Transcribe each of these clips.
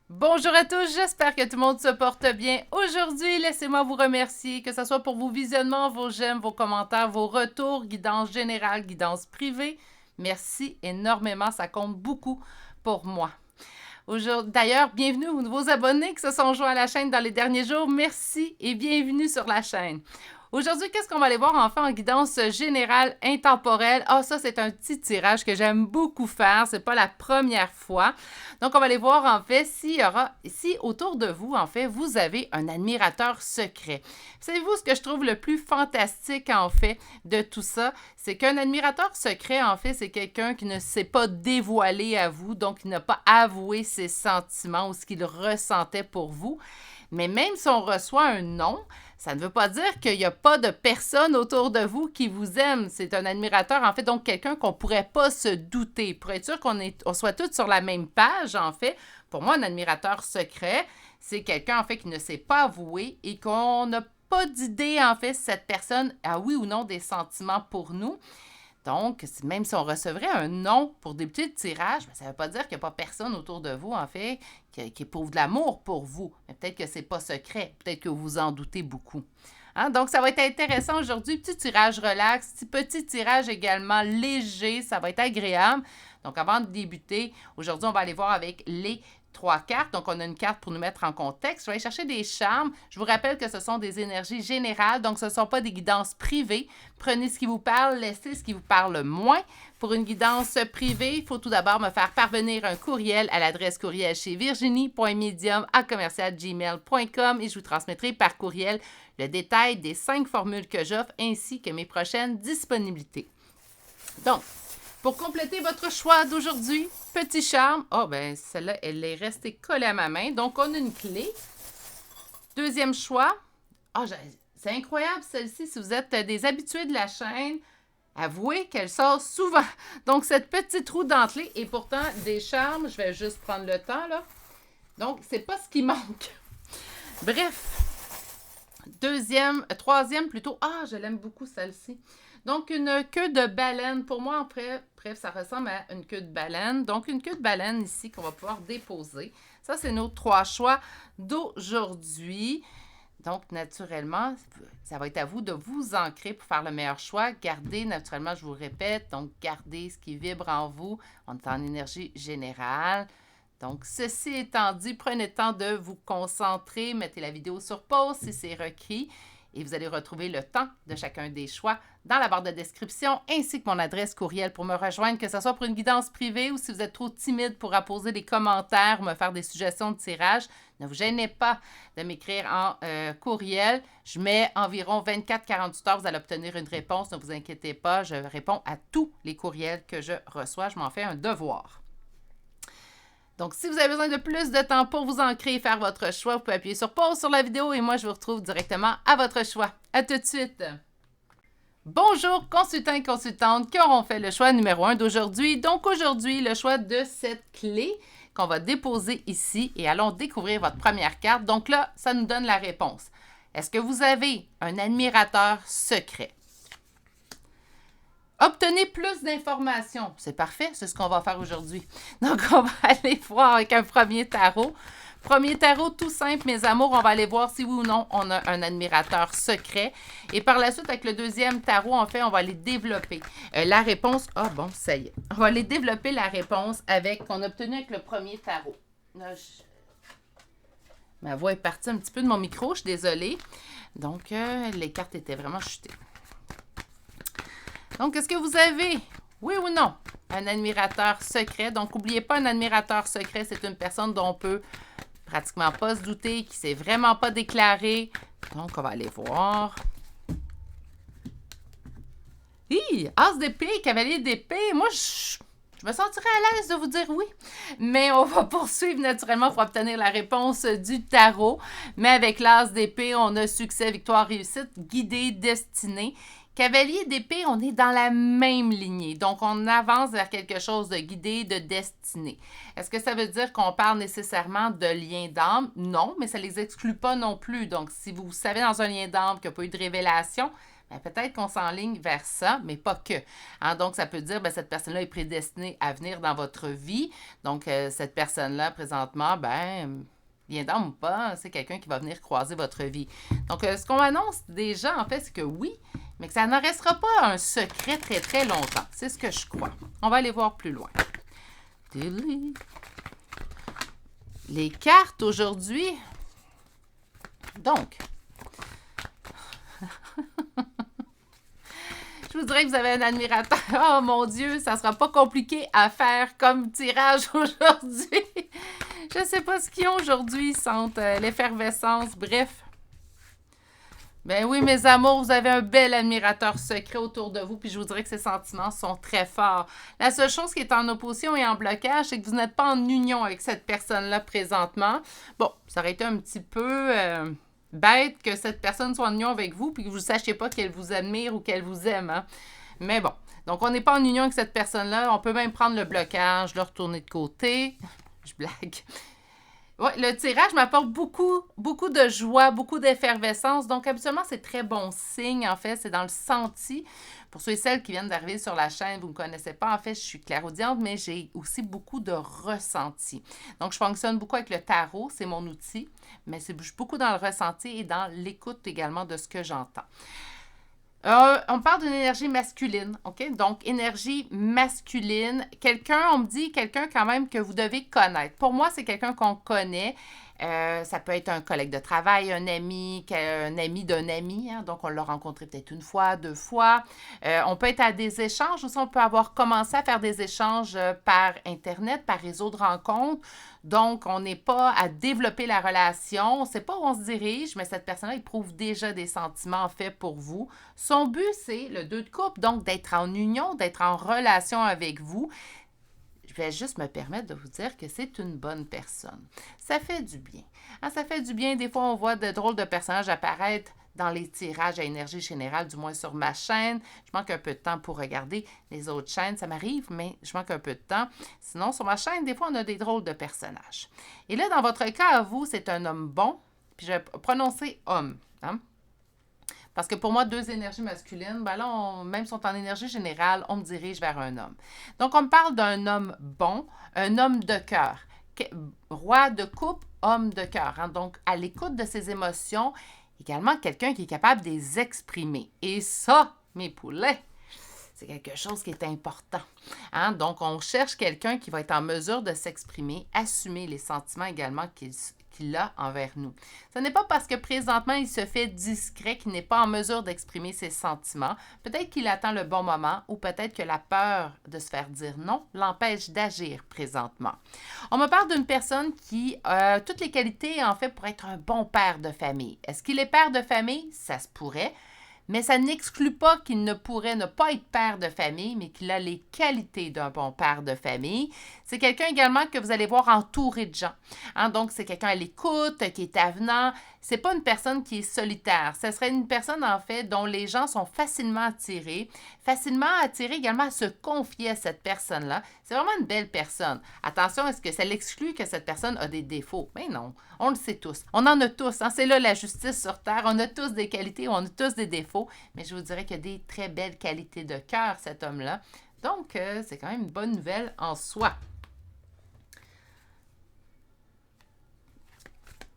Bonjour à tous, j'espère que tout le monde se porte bien. Aujourd'hui, laissez-moi vous remercier, que ce soit pour vos visionnements, vos j'aime, vos commentaires, vos retours, guidance générale, guidance privée. Merci énormément, ça compte beaucoup pour moi. D'ailleurs, bienvenue aux nouveaux abonnés qui se sont joints à la chaîne dans les derniers jours. Merci et bienvenue sur la chaîne. Aujourd'hui, qu'est-ce qu'on va aller voir enfin en guidance générale intemporelle? Ah, ça, c'est un petit tirage que j'aime beaucoup faire. C'est pas la première fois. Donc, on va aller voir en fait si autour de vous, en fait, vous avez un admirateur secret. Savez-vous ce que je trouve le plus fantastique, en fait, de tout ça? C'est qu'un admirateur secret, en fait, c'est quelqu'un qui ne s'est pas dévoilé à vous, donc qui n'a pas avoué ses sentiments ou ce qu'il ressentait pour vous. Mais même si on reçoit un non, ça ne veut pas dire qu'il n'y a pas de personne autour de vous qui vous aime. C'est un admirateur, en fait, donc quelqu'un qu'on ne pourrait pas se douter. Pour être sûr qu'on soit tous sur la même page, en fait, pour moi, un admirateur secret, c'est quelqu'un, en fait, qui ne s'est pas avoué et qu'on n'a pas d'idée, en fait, si cette personne a oui ou non des sentiments pour nous. Donc, même si on recevrait un non pour débuter le tirage, ça ne veut pas dire qu'il n'y a pas personne autour de vous, en fait, qui éprouve de l'amour pour vous. Mais peut-être que ce n'est pas secret. Peut-être que vous en doutez beaucoup. Hein? Donc, ça va être intéressant aujourd'hui. Petit tirage relax, petit tirage également léger. Ça va être agréable. Donc, avant de débuter, aujourd'hui, on va aller voir avec les 3 cartes. Donc, on a une carte pour nous mettre en contexte. Je vais aller chercher des charmes. Je vous rappelle que ce sont des énergies générales, donc ce ne sont pas des guidances privées. Prenez ce qui vous parle, laissez ce qui vous parle moins. Pour une guidance privée, il faut tout d'abord me faire parvenir un courriel à l'adresse courriel chez virginie.medium@gmail.com et je vous transmettrai par courriel le détail des 5 formules que j'offre ainsi que mes prochaines disponibilités. Donc, pour compléter votre choix d'aujourd'hui, petit charme. Oh, ben celle-là, elle est restée collée à ma main. Donc, on a une clé. Deuxième choix. Oh, c'est incroyable celle-ci. Si vous êtes des habitués de la chaîne, avouez qu'elle sort souvent. Donc, cette petite roue dentelée et pourtant des charmes. Je vais juste prendre le temps, là. Donc, c'est pas ce qui manque. Bref. Troisième plutôt. Ah, je l'aime beaucoup celle-ci. Donc, une queue de baleine. Pour moi, bref, ça ressemble à une queue de baleine. Donc, une queue de baleine ici qu'on va pouvoir déposer. Ça, c'est nos 3 choix d'aujourd'hui. Donc, naturellement, ça va être à vous de vous ancrer pour faire le meilleur choix. Gardez, naturellement, je vous répète, donc gardez ce qui vibre en vous. On est en énergie générale. Donc, ceci étant dit, prenez le temps de vous concentrer. Mettez la vidéo sur pause si c'est requis. Et vous allez retrouver le temps de chacun des choix dans la barre de description, ainsi que mon adresse courriel pour me rejoindre, que ce soit pour une guidance privée ou si vous êtes trop timide pour apposer des commentaires ou me faire des suggestions de tirage. Ne vous gênez pas de m'écrire en courriel. Je mets environ 24-48 heures, vous allez obtenir une réponse. Ne vous inquiétez pas, je réponds à tous les courriels que je reçois. Je m'en fais un devoir. Donc, si vous avez besoin de plus de temps pour vous ancrer et faire votre choix, vous pouvez appuyer sur pause sur la vidéo et moi, je vous retrouve directement à votre choix. À tout de suite! Bonjour, consultants et consultantes qui auront fait le choix numéro 1 d'aujourd'hui. Donc, aujourd'hui, le choix de cette clé qu'on va déposer ici et allons découvrir votre première carte. Donc là, ça nous donne la réponse. Est-ce que vous avez un admirateur secret? Obtenez plus d'informations. C'est parfait, c'est ce qu'on va faire aujourd'hui. Donc, on va aller voir avec un premier tarot. Premier tarot, tout simple, mes amours. On va aller voir si oui ou non on a un admirateur secret. Et par la suite, avec le deuxième tarot, en fait, on va aller développer la réponse. Ah bon, ça y est. On va aller développer la réponse qu'on a obtenue avec le premier tarot. Là, ma voix est partie un petit peu de mon micro, je suis désolée. Donc, les cartes étaient vraiment chutées. Donc, est-ce que vous avez, oui ou non, un admirateur secret? Donc, n'oubliez pas, un admirateur secret, c'est une personne dont on peut pratiquement pas se douter, qui ne s'est vraiment pas déclaré. Donc, on va aller voir. Hi! As d'épée, cavalier d'épée. Moi, je me sentirais à l'aise de vous dire oui. Mais on va poursuivre naturellement pour obtenir la réponse du tarot. Mais avec l'as d'épée, on a succès, victoire, réussite, guidée, destinée. Cavalier d'épée, on est dans la même lignée. Donc, on avance vers quelque chose de guidé, de destiné. Est-ce que ça veut dire qu'on parle nécessairement de lien d'âme? Non, mais ça ne les exclut pas non plus. Donc, si vous savez dans un lien d'âme qu'il n'y a pas eu de révélation, ben, peut-être qu'on s'enligne vers ça, mais pas que. Hein? Donc, ça peut dire, ben, cette personne-là est prédestinée à venir dans votre vie. Donc, cette personne-là, présentement, ben, bien d'âme ou pas, c'est quelqu'un qui va venir croiser votre vie. Donc, ce qu'on annonce déjà, en fait, c'est que oui, mais que ça ne restera pas un secret très, très longtemps. C'est ce que je crois. On va aller voir plus loin. Les cartes aujourd'hui. Donc, je vous dirais que vous avez un admirateur. Oh mon Dieu, ça sera pas compliqué à faire comme tirage aujourd'hui. Je sais pas ce qu'ils ont aujourd'hui. Ils sentent l'effervescence. Bref. Ben oui, mes amours, vous avez un bel admirateur secret autour de vous, puis je vous dirais que ces sentiments sont très forts. La seule chose qui est en opposition et en blocage, c'est que vous n'êtes pas en union avec cette personne-là présentement. Bon, ça aurait été un petit peu bête que cette personne soit en union avec vous, puis que vous ne sachiez pas qu'elle vous admire ou qu'elle vous aime. Hein? Mais bon, donc on n'est pas en union avec cette personne-là. On peut même prendre le blocage, le retourner de côté. Je blague. Ouais, le tirage m'apporte beaucoup, beaucoup de joie, beaucoup d'effervescence. Donc, habituellement, c'est très bon signe. En fait, c'est dans le senti. Pour ceux et celles qui viennent d'arriver sur la chaîne, vous ne me connaissez pas. En fait, je suis clairaudiente, mais j'ai aussi beaucoup de ressenti. Donc, je fonctionne beaucoup avec le tarot. C'est mon outil. Mais c'est beaucoup dans le ressenti et dans l'écoute également de ce que j'entends. On parle d'une énergie masculine, OK? Donc, énergie masculine. On me dit quelqu'un quand même que vous devez connaître. Pour moi, c'est quelqu'un qu'on connaît. Ça peut être un collègue de travail, un ami d'un ami. Hein? Donc, on l'a rencontré peut-être une fois, deux fois. On peut être à des échanges aussi. On peut avoir commencé à faire des échanges par Internet, par réseau de rencontres. Donc, on n'est pas à développer la relation. On ne sait pas où on se dirige, mais cette personne-là éprouve déjà des sentiments en fait pour vous. Son but, c'est le 2 de couple, donc d'être en union, d'être en relation avec vous. Je vais juste me permettre de vous dire que c'est une bonne personne. Ça fait du bien. Hein, ça fait du bien. Des fois, on voit de drôles de personnages apparaître dans les tirages à énergie générale, du moins sur ma chaîne. Je manque un peu de temps pour regarder les autres chaînes. Ça m'arrive, mais je manque un peu de temps. Sinon, sur ma chaîne, des fois, on a des drôles de personnages. Et là, dans votre cas, à vous, c'est un homme bon. Puis je vais prononcer homme. Hein? Parce que pour moi, deux énergies masculines, ben là, même si on est en énergie générale, on me dirige vers un homme. Donc, on me parle d'un homme bon, un homme de cœur. Roi de coupe, homme de cœur. Hein? Donc, à l'écoute de ses émotions, également quelqu'un qui est capable de les exprimer. Et ça, mes poulets, c'est quelque chose qui est important. Hein? Donc, on cherche quelqu'un qui va être en mesure de s'exprimer, assumer les sentiments également qu'il a envers nous. Ce n'est pas parce que présentement, il se fait discret qu'il n'est pas en mesure d'exprimer ses sentiments. Peut-être qu'il attend le bon moment ou peut-être que la peur de se faire dire non l'empêche d'agir présentement. On me parle d'une personne qui a toutes les qualités, en fait, pour être un bon père de famille. Est-ce qu'il est père de famille? Ça se pourrait. Mais ça n'exclut pas qu'il ne pourrait ne pas être père de famille, mais qu'il a les qualités d'un bon père de famille. C'est quelqu'un également que vous allez voir entouré de gens. Hein? Donc, c'est quelqu'un à l'écoute, qui est avenant. C'est pas une personne qui est solitaire. Ce serait une personne, en fait, dont les gens sont facilement attirés également à se confier à cette personne-là. C'est vraiment une belle personne. Attention, est-ce que ça l'exclut que cette personne a des défauts? Mais non, on le sait tous. On en a tous. Hein? C'est là la justice sur Terre. On a tous des qualités, on a tous des défauts. Mais je vous dirais qu'il y a des très belles qualités de cœur, cet homme-là. Donc, c'est quand même une bonne nouvelle en soi.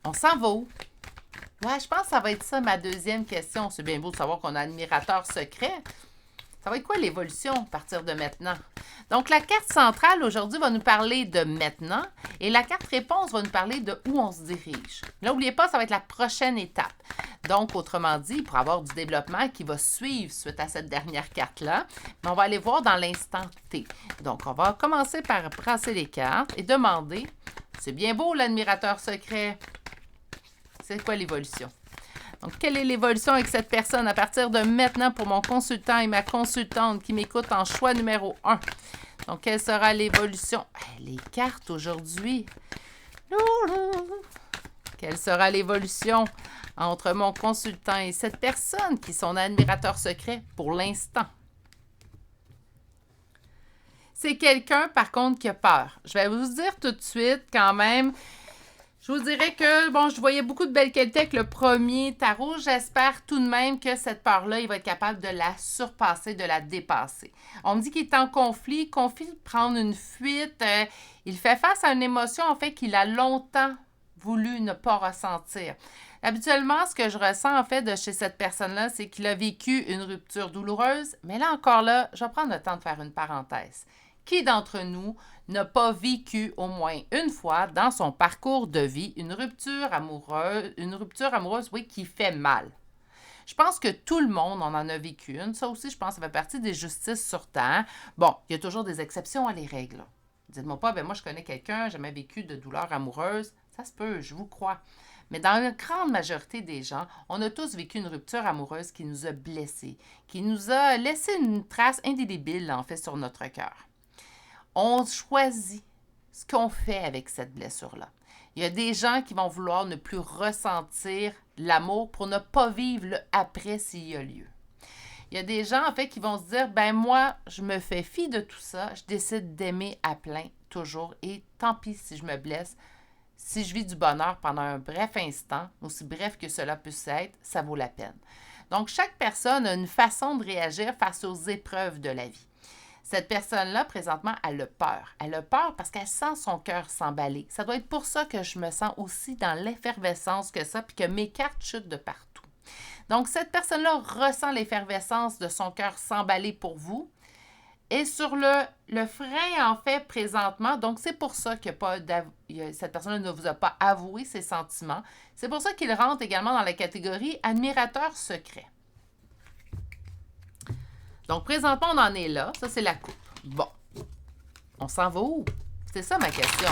On s'en va où? Ouais, je pense que ça va être ça ma deuxième question. C'est bien beau de savoir qu'on a un admirateur secret. Ça va être quoi l'évolution à partir de maintenant? Donc, la carte centrale aujourd'hui va nous parler de maintenant et la carte réponse va nous parler de où on se dirige. Là, n'oubliez pas, ça va être la prochaine étape. Donc, autrement dit, il pourra y avoir du développement qui va suivre suite à cette dernière carte-là, mais on va aller voir dans l'instant T. Donc, on va commencer par brasser les cartes et demander, c'est bien beau l'admirateur secret, c'est quoi l'évolution? Donc, quelle est l'évolution avec cette personne à partir de maintenant pour mon consultant et ma consultante qui m'écoute en choix numéro 1? Donc, quelle sera l'évolution? Les cartes aujourd'hui. Quelle sera l'évolution entre mon consultant et cette personne qui est son admirateur secret pour l'instant? C'est quelqu'un, par contre, qui a peur. Je vais vous dire tout de suite, quand même, Je vous dirais que, bon, je voyais beaucoup de belles qualités avec le premier tarot. J'espère tout de même que cette peur-là, il va être capable de la surpasser, de la dépasser. On me dit qu'il est en conflit de prendre une fuite. Il fait face à une émotion, en fait, qu'il a longtemps voulu ne pas ressentir. Habituellement, ce que je ressens, en fait, de chez cette personne-là, c'est qu'il a vécu une rupture douloureuse. Mais là, encore là, je vais prendre le temps de faire une parenthèse. Qui d'entre nous n'a pas vécu au moins une fois dans son parcours de vie une rupture amoureuse, oui, qui fait mal? Je pense que tout le monde en a vécu une. Ça aussi, je pense, ça fait partie des justices sur Terre. Bon, il y a toujours des exceptions à les règles. Dites-moi pas, ben moi, je connais quelqu'un, j'ai jamais vécu de douleur amoureuse. Ça se peut, je vous crois. Mais dans la grande majorité des gens, on a tous vécu une rupture amoureuse qui nous a blessés, qui nous a laissé une trace indélébile, en fait, sur notre cœur. On choisit ce qu'on fait avec cette blessure-là. Il y a des gens qui vont vouloir ne plus ressentir l'amour pour ne pas vivre le après s'il y a lieu. Il y a des gens, en fait, qui vont se dire, ben moi, je me fais fi de tout ça, je décide d'aimer à plein, toujours, et tant pis si je me blesse. Si je vis du bonheur pendant un bref instant, aussi bref que cela puisse être, ça vaut la peine. Donc, chaque personne a une façon de réagir face aux épreuves de la vie. Cette personne-là, présentement, elle a peur. Elle a peur parce qu'elle sent son cœur s'emballer. Ça doit être pour ça que je me sens aussi dans l'effervescence que ça, puis que mes cartes chutent de partout. Donc, cette personne-là ressent l'effervescence de son cœur s'emballer pour vous. Et sur le frein, en fait, présentement, donc c'est pour ça que cette personne-là ne vous a pas avoué ses sentiments. C'est pour ça qu'il rentre également dans la catégorie admirateur secret. Donc, présentement, on en est là. Ça, c'est la coupe. Bon. On s'en va où? C'est ça ma question.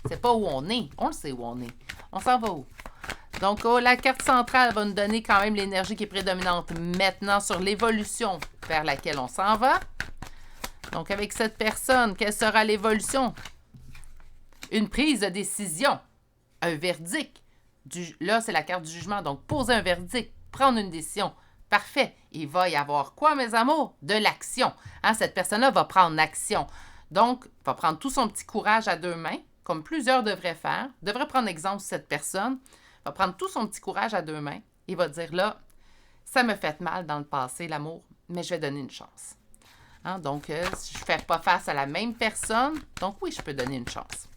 C'est pas où on est. On le sait où on est. On s'en va où? Donc, la carte centrale va nous donner quand même l'énergie qui est prédominante maintenant sur l'évolution vers laquelle on s'en va. Donc, avec cette personne, quelle sera l'évolution? Une prise de décision. Un verdict. Là, c'est la carte du jugement. Donc, poser un verdict. Prendre une décision. Parfait. Il va y avoir quoi, mes amours? De l'action. Hein, cette personne-là va prendre action. Donc, va prendre tout son petit courage à deux mains, comme plusieurs devraient faire. Devrait prendre exemple cette personne. Va prendre tout son petit courage à deux mains. Il va dire, là, ça me fait mal dans le passé, l'amour, mais je vais donner une chance. Hein, donc, si je ne fais pas face à la même personne, donc oui, je peux donner une chance.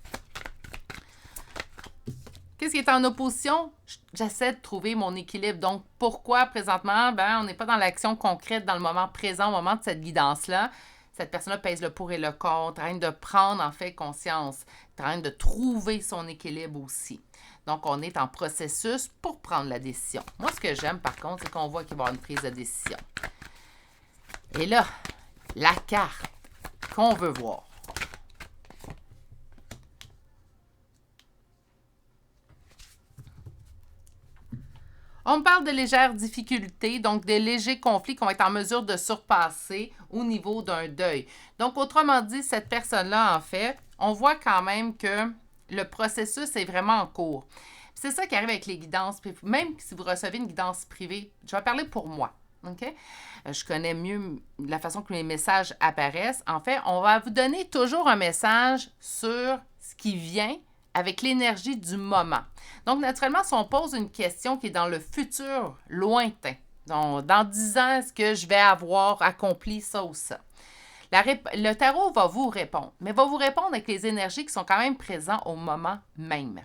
Qu'est-ce qui est en opposition? J'essaie de trouver mon équilibre. Donc, pourquoi présentement? On n'est pas dans l'action concrète, dans le moment présent, au moment de cette guidance-là. Cette personne-là pèse le pour et le contre, en train de prendre en fait conscience, en train de trouver son équilibre aussi. Donc, on est en processus pour prendre la décision. Moi, ce que j'aime, par contre, c'est qu'on voit qu'il va y avoir une prise de décision. Et là, la carte qu'on veut voir. On me parle de légères difficultés, donc des légers conflits qu'on va être en mesure de surpasser au niveau d'un deuil. Donc, autrement dit, cette personne-là, en fait, on voit quand même que le processus est vraiment en cours. C'est ça qui arrive avec les guidances. Même si vous recevez une guidance privée, je vais parler pour moi. OK? Je connais mieux la façon que les messages apparaissent. En fait, on va vous donner toujours un message sur ce qui vient avec l'énergie du moment. Donc, naturellement, si on pose une question qui est dans le futur lointain, donc, dans 10 ans, est-ce que je vais avoir accompli ça ou ça? Le tarot va vous répondre, mais va vous répondre avec les énergies qui sont quand même présentes au moment même.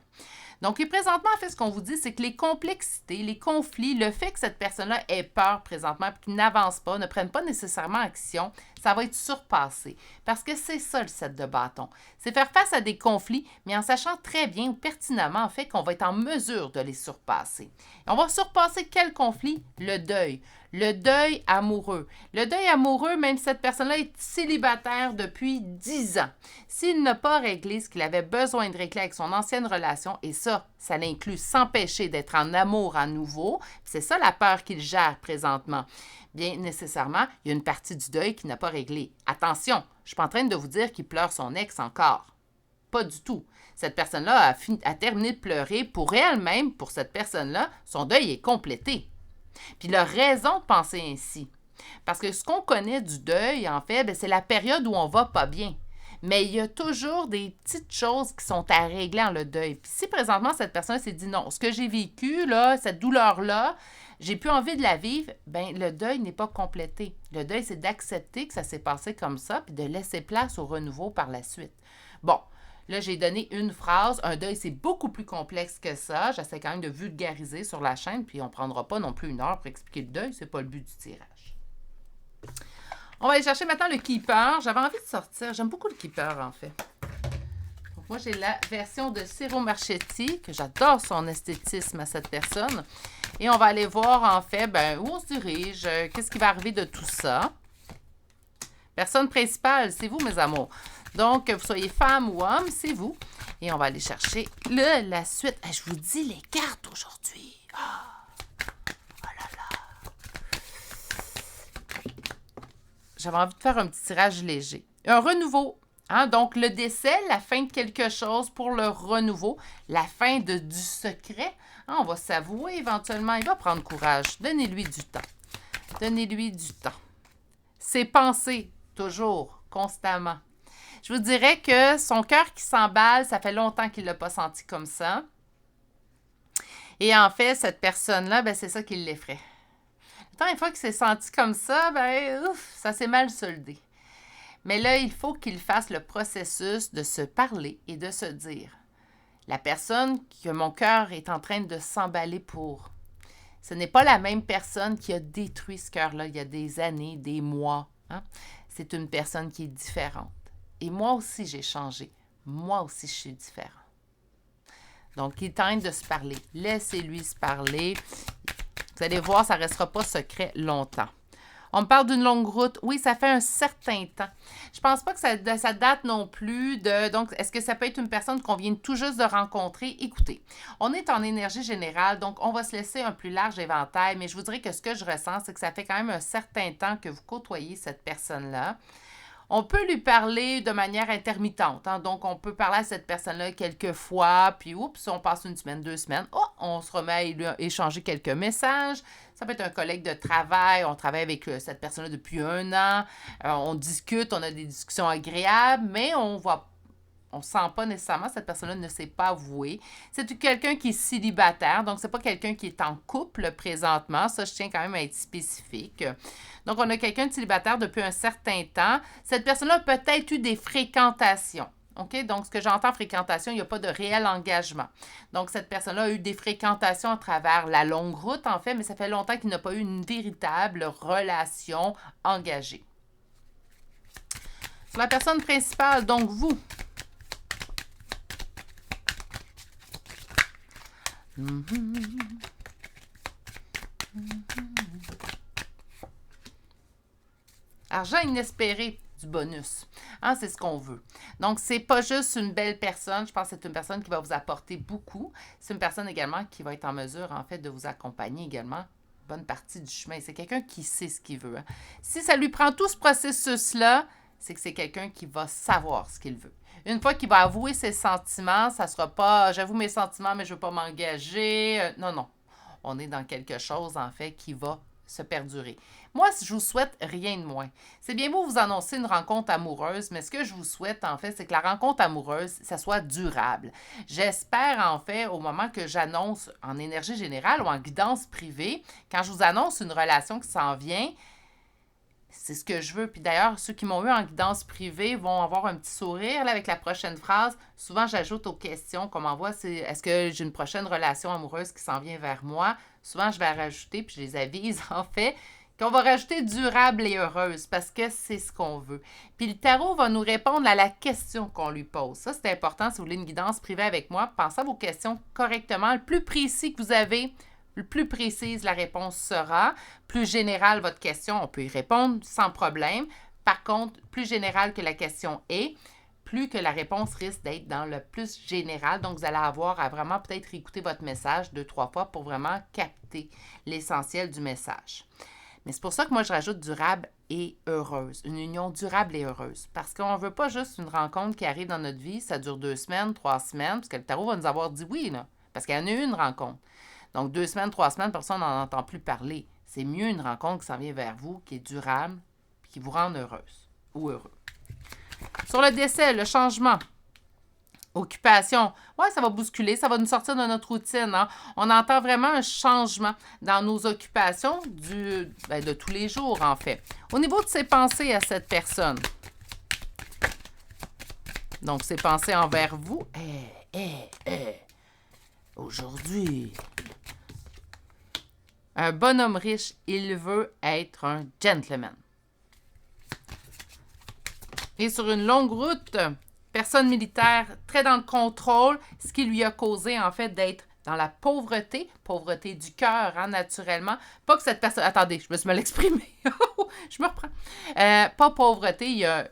Donc, et présentement, en fait, ce qu'on vous dit, c'est que les complexités, les conflits, le fait que cette personne-là ait peur présentement et qu'il n'avance pas, ne prenne pas nécessairement action, ça va être surpassé. Parce que c'est ça le 7 de bâton. C'est faire face à des conflits, mais en sachant très bien ou pertinemment, en fait, qu'on va être en mesure de les surpasser. Et on va surpasser quel conflit? Le deuil. Le deuil amoureux. Le deuil amoureux, même si cette personne-là est célibataire depuis 10 ans, s'il n'a pas réglé ce qu'il avait besoin de régler avec son ancienne relation, et ça l'inclut s'empêcher d'être en amour à nouveau, c'est ça la peur qu'il gère présentement. Bien, nécessairement, il y a une partie du deuil qui n'a pas réglé. Attention, je ne suis pas en train de vous dire qu'il pleure son ex encore. Pas du tout. Cette personne-là a terminé de pleurer pour elle-même, pour cette personne-là, son deuil est complété. Puis il a raison de penser ainsi. Parce que ce qu'on connaît du deuil, en fait, c'est la période où on va pas bien. Mais il y a toujours des petites choses qui sont à régler en le deuil. Puis si présentement, cette personne s'est dit non, ce que j'ai vécu, là, cette douleur-là, j'ai plus envie de la vivre, bien, le deuil n'est pas complété. Le deuil, c'est d'accepter que ça s'est passé comme ça, puis de laisser place au renouveau par la suite. Bon, là, j'ai donné une phrase. Un deuil, c'est beaucoup plus complexe que ça. J'essaie quand même de vulgariser sur la chaîne, puis on ne prendra pas non plus 1 heure pour expliquer le deuil. C'est pas le but du tirage. On va aller chercher maintenant le keeper. J'avais envie de sortir. J'aime beaucoup le keeper, en fait. Donc, moi, j'ai la version de Ciro Marchetti, que j'adore son esthétisme à cette personne. Et on va aller voir, en fait, où on se dirige, qu'est-ce qui va arriver de tout ça. Personne principale, c'est vous, mes amours. Donc, que vous soyez femme ou homme, c'est vous. Et on va aller chercher la suite. Je vous dis les cartes aujourd'hui. Oh là là. J'avais envie de faire un petit tirage léger. Un renouveau. Donc, le décès, la fin de quelque chose pour le renouveau, la fin du secret. On va s'avouer éventuellement. Il va prendre courage. Donnez-lui du temps. Donnez-lui du temps. Ses pensées, toujours, constamment. Je vous dirais que son cœur qui s'emballe, ça fait longtemps qu'il ne l'a pas senti comme ça. Et en fait, cette personne-là, c'est ça qui l'effraie. Tant une fois qu'il s'est senti comme ça, ça s'est mal soldé. Mais là, il faut qu'il fasse le processus de se parler et de se dire « La personne que mon cœur est en train de s'emballer pour, ce n'est pas la même personne qui a détruit ce cœur-là il y a des années, des mois. C'est une personne qui est différente. Et moi aussi, j'ai changé. Moi aussi, je suis différente. » Donc, il tente de se parler. Laissez-lui se parler. Vous allez voir, ça ne restera pas secret longtemps. On me parle d'une longue route. Oui, ça fait un certain temps. Je pense pas que ça date non plus de... Donc, est-ce que ça peut être une personne qu'on vient tout juste de rencontrer? Écoutez, on est en énergie générale, donc on va se laisser un plus large éventail, mais je vous dirais que ce que je ressens, c'est que ça fait quand même un certain temps que vous côtoyez cette personne-là. On peut lui parler de manière intermittente. Donc, on peut parler à cette personne-là quelques fois, puis oups, on passe 1 semaine, 2 semaines. Oh, on se remet à lui échanger quelques messages. Ça peut être un collègue de travail. On travaille avec cette personne-là depuis 1 an. On discute, on a des discussions agréables, mais on ne sent pas nécessairement cette personne-là ne s'est pas avouée. C'est quelqu'un qui est célibataire, donc c'est pas quelqu'un qui est en couple présentement. Ça, je tiens quand même à être spécifique. Donc, on a quelqu'un de célibataire depuis un certain temps. Cette personne-là a peut-être eu des fréquentations. OK? Donc, ce que j'entends fréquentation, il n'y a pas de réel engagement. Donc, cette personne-là a eu des fréquentations à travers la longue route, en fait, mais ça fait longtemps qu'il n'a pas eu une véritable relation engagée. Sur la personne principale, donc vous. Argent inespéré, du bonus. C'est ce qu'on veut. Donc, c'est pas juste une belle personne. Je pense que c'est une personne qui va vous apporter beaucoup. C'est une personne également qui va être en mesure, en fait, de vous accompagner également une bonne partie du chemin. C'est quelqu'un qui sait ce qu'il veut. Si ça lui prend tout ce processus-là, c'est que c'est quelqu'un qui va savoir ce qu'il veut. Une fois qu'il va avouer ses sentiments, ça ne sera pas « j'avoue mes sentiments, mais je ne veux pas m'engager ». Non. On est dans quelque chose, en fait, qui va se perdurer. Moi, je vous souhaite rien de moins. C'est bien beau vous annoncer une rencontre amoureuse, mais ce que je vous souhaite, en fait, c'est que la rencontre amoureuse, ça soit durable. J'espère, en fait, au moment que j'annonce en énergie générale ou en guidance privée, quand je vous annonce une relation qui s'en vient, c'est ce que je veux. Puis d'ailleurs, ceux qui m'ont eu en guidance privée vont avoir un petit sourire là, avec la prochaine phrase. Souvent, j'ajoute aux questions qu'on m'envoie, c'est « Est-ce que j'ai une prochaine relation amoureuse qui s'en vient vers moi? » Souvent, je vais rajouter, puis je les avise, en fait, qu'on va rajouter durable et heureuse parce que c'est ce qu'on veut. Puis le tarot va nous répondre à la question qu'on lui pose. Ça, c'est important si vous voulez une guidance privée avec moi. Pensez à vos questions correctement. Le plus précis que vous avez, le plus précise la réponse sera. Plus générale votre question, on peut y répondre sans problème. Par contre, plus générale que la question est, plus que la réponse risque d'être dans le plus général. Donc, vous allez avoir à vraiment peut-être écouter votre message 2-3 fois pour vraiment capter l'essentiel du message. Mais c'est pour ça que moi, je rajoute durable et heureuse. Une union durable et heureuse. Parce qu'on ne veut pas juste une rencontre qui arrive dans notre vie, ça dure 2 semaines, 3 semaines, parce que le tarot va nous avoir dit oui, là, parce qu'il y en a eu une rencontre. Donc, 2 semaines, 3 semaines, personne n'en entend plus parler. C'est mieux une rencontre qui s'en vient vers vous, qui est durable, puis qui vous rend heureuse ou heureux. Sur Sur le décès, le changement. Occupation, ouais, ça va bousculer, ça va nous sortir de notre routine. Hein? On entend vraiment un changement dans nos occupations de tous les jours, en fait. Au niveau de ses pensées à cette personne. Donc, ses pensées envers vous. Aujourd'hui, un bonhomme riche, il veut être un gentleman. Et sur une longue route, personne militaire, très dans le contrôle, ce qui lui a causé, en fait, d'être dans la pauvreté du cœur, hein, naturellement. Pas que cette personne... Attendez, je me suis mal exprimée. Je me reprends. Pas pauvreté, il y a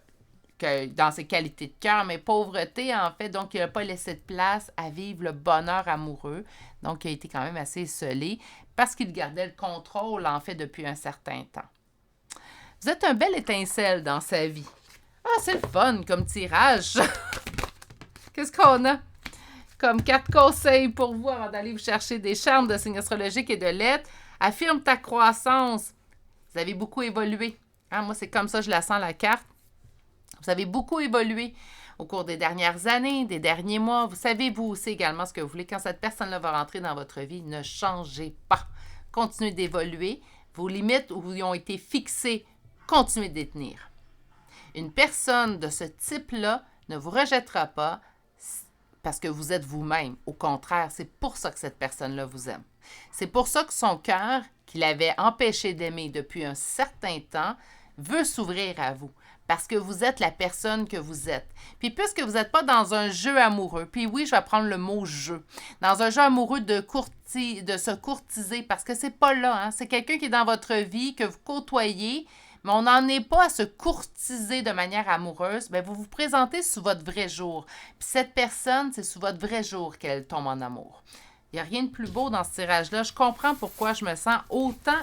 que dans ses qualités de cœur, mais pauvreté, en fait, donc il n'a pas laissé de place à vivre le bonheur amoureux. Donc, il a été quand même assez isolé parce qu'il gardait le contrôle, en fait, depuis un certain temps. Vous êtes un bel étincelle dans sa vie. Ah, c'est le fun comme tirage. Qu'est-ce qu'on a? Comme 4 conseils pour vous avant d'aller vous chercher des charmes de signes astrologiques et de lettres. Affirme ta croissance. Vous avez beaucoup évolué. Hein, moi, c'est comme ça, je la sens, la carte. Vous avez beaucoup évolué au cours des dernières années, des derniers mois. Vous savez, vous aussi également, ce que vous voulez. Quand cette personne-là va rentrer dans votre vie, ne changez pas. Continuez d'évoluer. Vos limites où ils ont été fixées, continuez de les tenir. Une personne de ce type-là ne vous rejettera pas parce que vous êtes vous-même. Au contraire, c'est pour ça que cette personne-là vous aime. C'est pour ça que son cœur, qui l'avait empêché d'aimer depuis un certain temps, veut s'ouvrir à vous. Parce que vous êtes la personne que vous êtes. Puis puisque vous n'êtes pas dans un jeu amoureux, puis oui, je vais prendre le mot jeu, dans un jeu amoureux de se courtiser, parce que c'est pas là, hein? C'est quelqu'un qui est dans votre vie, que vous côtoyez, mais on n'en est pas à se courtiser de manière amoureuse, bien, vous vous présentez sous votre vrai jour. Puis cette personne, c'est sous votre vrai jour qu'elle tombe en amour. Il n'y a rien de plus beau dans ce tirage-là. Je comprends pourquoi je me sens autant...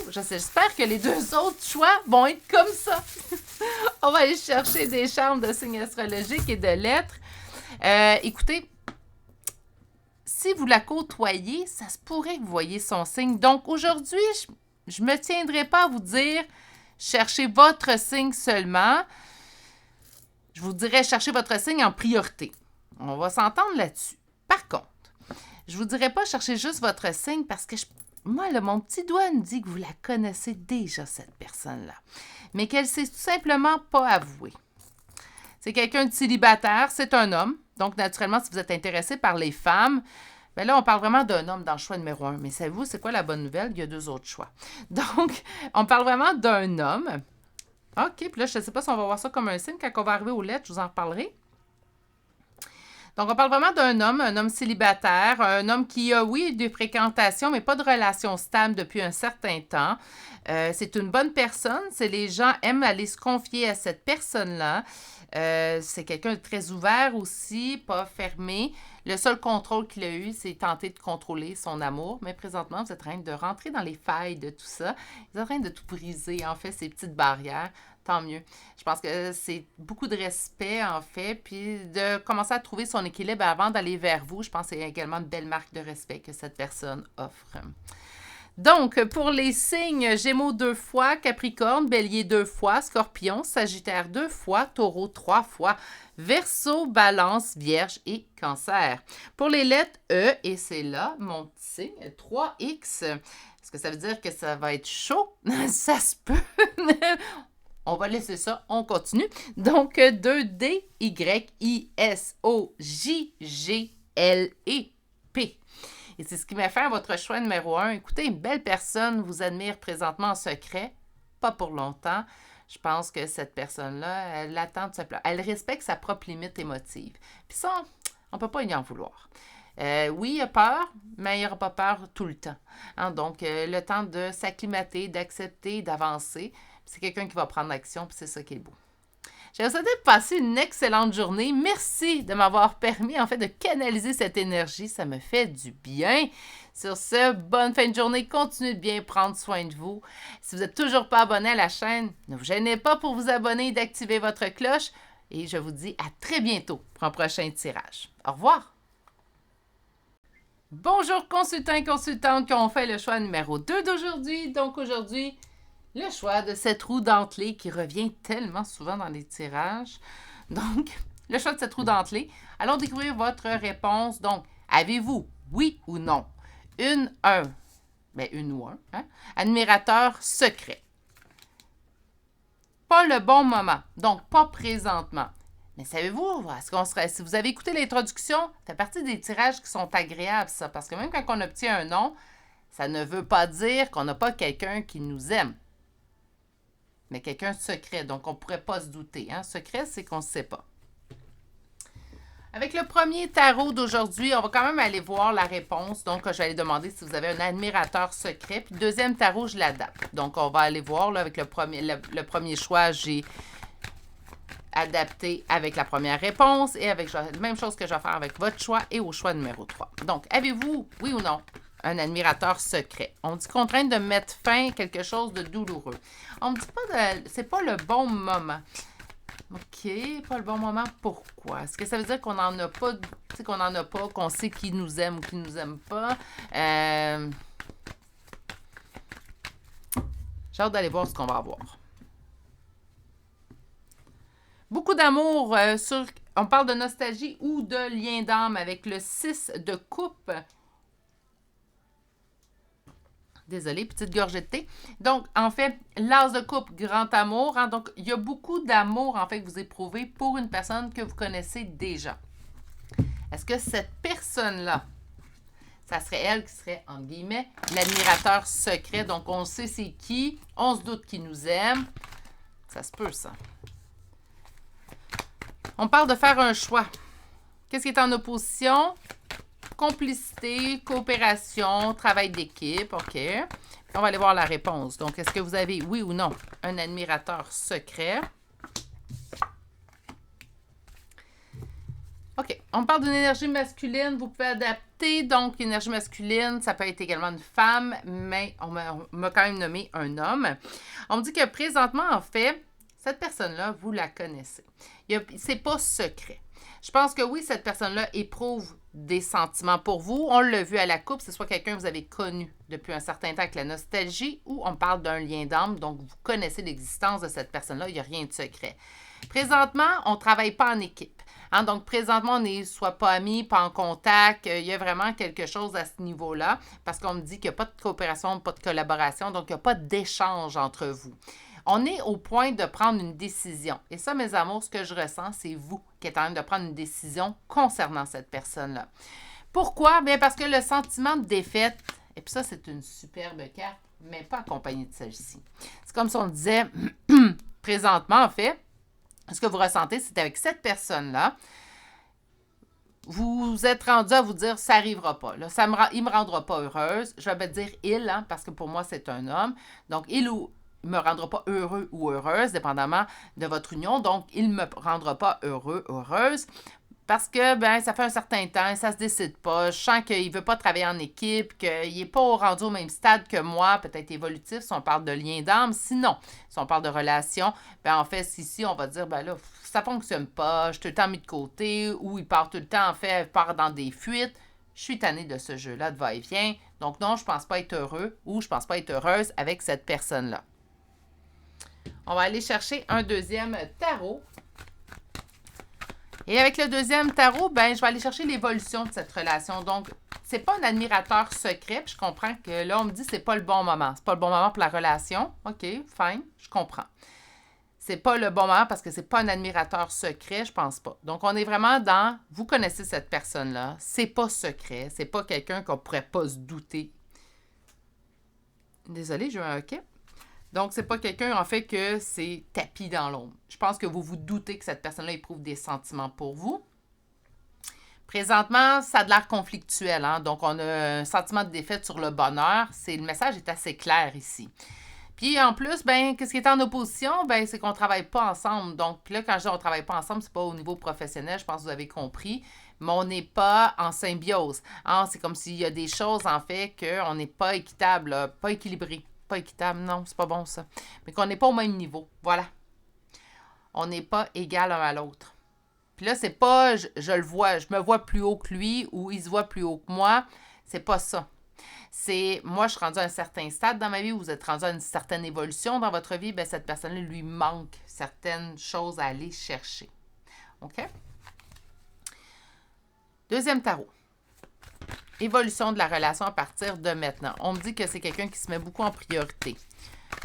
J'espère que les 2 autres choix vont être comme ça. On va aller chercher des charmes de signes astrologiques et de lettres. Écoutez, si vous la côtoyez, ça se pourrait que vous voyez son signe. Donc aujourd'hui, je ne me tiendrai pas à vous dire cherchez votre signe seulement. Je vous dirais cherchez votre signe en priorité. On va s'entendre là-dessus. Par contre, je vous dirais pas chercher juste votre signe parce que moi, mon petit doigt me dit que vous la connaissez déjà, cette personne-là. Mais qu'elle ne s'est tout simplement pas avouée. C'est quelqu'un de célibataire, c'est un homme. Donc, naturellement, si vous êtes intéressé par les femmes, bien là, on parle vraiment d'un homme dans le choix numéro 1. Mais savez-vous, c'est quoi la bonne nouvelle? Il y a 2 autres choix. Donc, on parle vraiment d'un homme. OK, puis là, je ne sais pas si on va voir ça comme un signe. Quand on va arriver aux lettres, je vous en reparlerai. Donc, on parle vraiment d'un homme, un homme célibataire, un homme qui a, oui, des fréquentations, mais pas de relation stable depuis un certain temps. C'est une bonne personne. Les gens aiment aller se confier à cette personne-là. C'est quelqu'un de très ouvert aussi, pas fermé. Le seul contrôle qu'il a eu, c'est tenter de contrôler son amour. Mais présentement, vous êtes en train de rentrer dans les failles de tout ça. Vous êtes en train de tout briser, en fait, ces petites barrières. Tant mieux. Je pense que c'est beaucoup de respect, en fait, puis de commencer à trouver son équilibre avant d'aller vers vous. Je pense que c'est également une belle marque de respect que cette personne offre. Donc, pour les signes, Gémeaux 2 fois, Capricorne, Bélier 2 fois, Scorpion, Sagittaire 2 fois, Taureau 3 fois, Verseau, Balance, Vierge et Cancer. Pour les lettres E, et c'est là mon petit signe, 3X. Est-ce que ça veut dire que ça va être chaud? Ça se peut. On va laisser ça, on continue. Donc, 2D, Y, I, S, O, J, G, L et P. Et c'est ce qui m'a fait votre choix numéro 1. Écoutez, une belle personne vous admire présentement en secret, pas pour longtemps. Je pense que cette personne-là, elle attend tout simplement. Elle respecte sa propre limite émotive. Puis ça, on ne peut pas y en vouloir. Oui, il a peur, mais il n'aura pas peur tout le temps. Hein? Donc, le temps de s'acclimater, d'accepter, d'avancer. C'est quelqu'un qui va prendre l'action, puis c'est ça qui est beau. Je vous souhaite de passer une excellente journée. Merci de m'avoir permis, en fait, de canaliser cette énergie. Ça me fait du bien. Sur ce, bonne fin de journée. Continuez de bien prendre soin de vous. Si vous n'êtes toujours pas abonné à la chaîne, ne vous gênez pas pour vous abonner et d'activer votre cloche. Et je vous dis à très bientôt pour un prochain tirage. Au revoir! Bonjour consultants et consultantes qui ont fait le choix numéro 2 d'aujourd'hui. Donc aujourd'hui, Le choix de cette roue dentelée qui revient tellement souvent dans les tirages. Donc, le choix de cette roue dentelée. Allons découvrir votre réponse. Donc, avez-vous, oui ou non, une ou un, hein, admirateur secret? Pas le bon moment, donc pas présentement. Mais savez-vous, si vous avez écouté l'introduction, ça fait partie des tirages qui sont agréables, ça, parce que même quand on obtient un nom, ça ne veut pas dire qu'on n'a pas quelqu'un qui nous aime. Mais quelqu'un de secret, donc on ne pourrait pas se douter. Hein? Secret, c'est qu'on ne sait pas. Avec le premier tarot d'aujourd'hui, on va quand même aller voir la réponse. Donc, je vais aller demander si vous avez un admirateur secret. Puis, le deuxième tarot, je l'adapte. Donc, on va aller voir là, avec le premier choix, j'ai adapté avec la première réponse et avec la même chose que je vais faire avec votre choix et au choix numéro 3. Donc, avez-vous, oui ou non, un admirateur secret? On dit contrainte de mettre fin à quelque chose de douloureux. On ne dit pas c'est pas le bon moment. OK, pas le bon moment. Pourquoi? Est-ce que ça veut dire qu'on n'en a pas, qu'on sait qui nous aime ou qui nous aime pas? J'ai hâte d'aller voir ce qu'on va avoir. Beaucoup d'amour on parle de nostalgie ou de lien d'âme avec le 6 de coupe. Désolée, petite gorgée de thé. Donc, en fait, l'as de coupe, grand amour. Hein, donc, il y a beaucoup d'amour, en fait, que vous éprouvez pour une personne que vous connaissez déjà. Est-ce que cette personne-là, ça serait elle qui serait, entre guillemets, l'admirateur secret? Donc, on sait c'est qui, on se doute qu'il nous aime. Ça se peut, ça. On parle de faire un choix. Qu'est-ce qui est en opposition? Complicité, coopération, travail d'équipe, OK. Puis on va aller voir la réponse. Donc, est-ce que vous avez, oui ou non, un admirateur secret? OK. On parle d'une énergie masculine. Vous pouvez adapter. Donc, l'énergie masculine, ça peut être également une femme, mais on m'a quand même nommé un homme. On me dit que présentement, en fait, cette personne-là, vous la connaissez. C'est pas secret. Je pense que oui, cette personne-là éprouve des sentiments pour vous. On l'a vu à la coupe, c'est soit quelqu'un que vous avez connu depuis un certain temps avec la nostalgie ou on parle d'un lien d'âme, donc vous connaissez l'existence de cette personne-là, il n'y a rien de secret. Présentement, on ne travaille pas en équipe. Hein? Donc, présentement, on n'est soit pas amis, pas en contact. Il y a vraiment quelque chose à ce niveau-là parce qu'on me dit qu'il n'y a pas de coopération, pas de collaboration, donc il n'y a pas d'échange entre vous. On est au point de prendre une décision. Et ça, mes amours, ce que je ressens, c'est vous qui êtes en train de prendre une décision concernant cette personne-là. Pourquoi? Bien, parce que le sentiment de défaite, et puis ça, c'est une superbe carte, mais pas accompagnée de celle-ci. C'est comme si on disait, présentement, en fait, ce que vous ressentez, c'est avec cette personne-là, vous êtes rendu à vous dire, ça n'arrivera pas. Là, il ne me rendra pas heureuse. Je vais dire il, hein, parce que pour moi, c'est un homme. Donc, il ou ne me rendra pas heureux ou heureuse, dépendamment de votre union. Donc, il ne me rendra pas heureux, heureuse. Parce que, ben, ça fait un certain temps, ça se décide pas. Je sens qu'il ne veut pas travailler en équipe, qu'il n'est pas rendu au même stade que moi, peut-être évolutif, si on parle de lien d'âme. Sinon, si on parle de relation, ben, en fait, ici, on va dire, ben là, ça ne fonctionne pas, je suis tout le temps mis de côté, ou il part tout le temps, en fait, il part dans des fuites. Je suis tannée de ce jeu-là de va-et-vient. Donc, non, je ne pense pas être heureux ou je ne pense pas être heureuse avec cette personne-là. On va aller chercher un deuxième tarot. Et avec le deuxième tarot, ben, je vais aller chercher l'évolution de cette relation. Donc, c'est pas un admirateur secret. Puis je comprends que là, on me dit que c'est pas le bon moment. C'est pas le bon moment pour la relation. OK, fine, je comprends. C'est pas le bon moment parce que c'est pas un admirateur secret, je pense pas. Donc, on est vraiment dans, vous connaissez cette personne-là. C'est pas secret. C'est pas quelqu'un qu'on pourrait pas se douter. Désolée, j'ai eu un OK. Donc, c'est pas quelqu'un, en fait, que c'est tapis dans l'ombre. Je pense que vous vous doutez que cette personne-là éprouve des sentiments pour vous. Présentement, ça a de l'air conflictuel. Hein? Donc, on a un sentiment de défaite sur le bonheur. Le message est assez clair ici. Puis, en plus, ben, qu'est-ce qui est en opposition? Ben, c'est qu'on ne travaille pas ensemble. Donc, puis là, quand je dis on ne travaille pas ensemble, c'est pas au niveau professionnel, je pense que vous avez compris. Mais on n'est pas en symbiose. Hein? C'est comme s'il y a des choses, en fait, qu'on n'est pas équitable, là, pas équilibré. Pas équitable, non, c'est pas bon ça. Mais qu'on n'est pas au même niveau. Voilà. On n'est pas égal l'un à l'autre. Puis là, c'est pas, je le vois, je me vois plus haut que lui ou il se voit plus haut que moi. C'est pas ça. C'est, moi, je suis rendue à un certain stade dans ma vie, vous êtes rendu à une certaine évolution dans votre vie, bien, cette personne-là lui manque certaines choses à aller chercher. OK? Deuxième tarot. Évolution de la relation à partir de maintenant. On me dit que c'est quelqu'un qui se met beaucoup en priorité.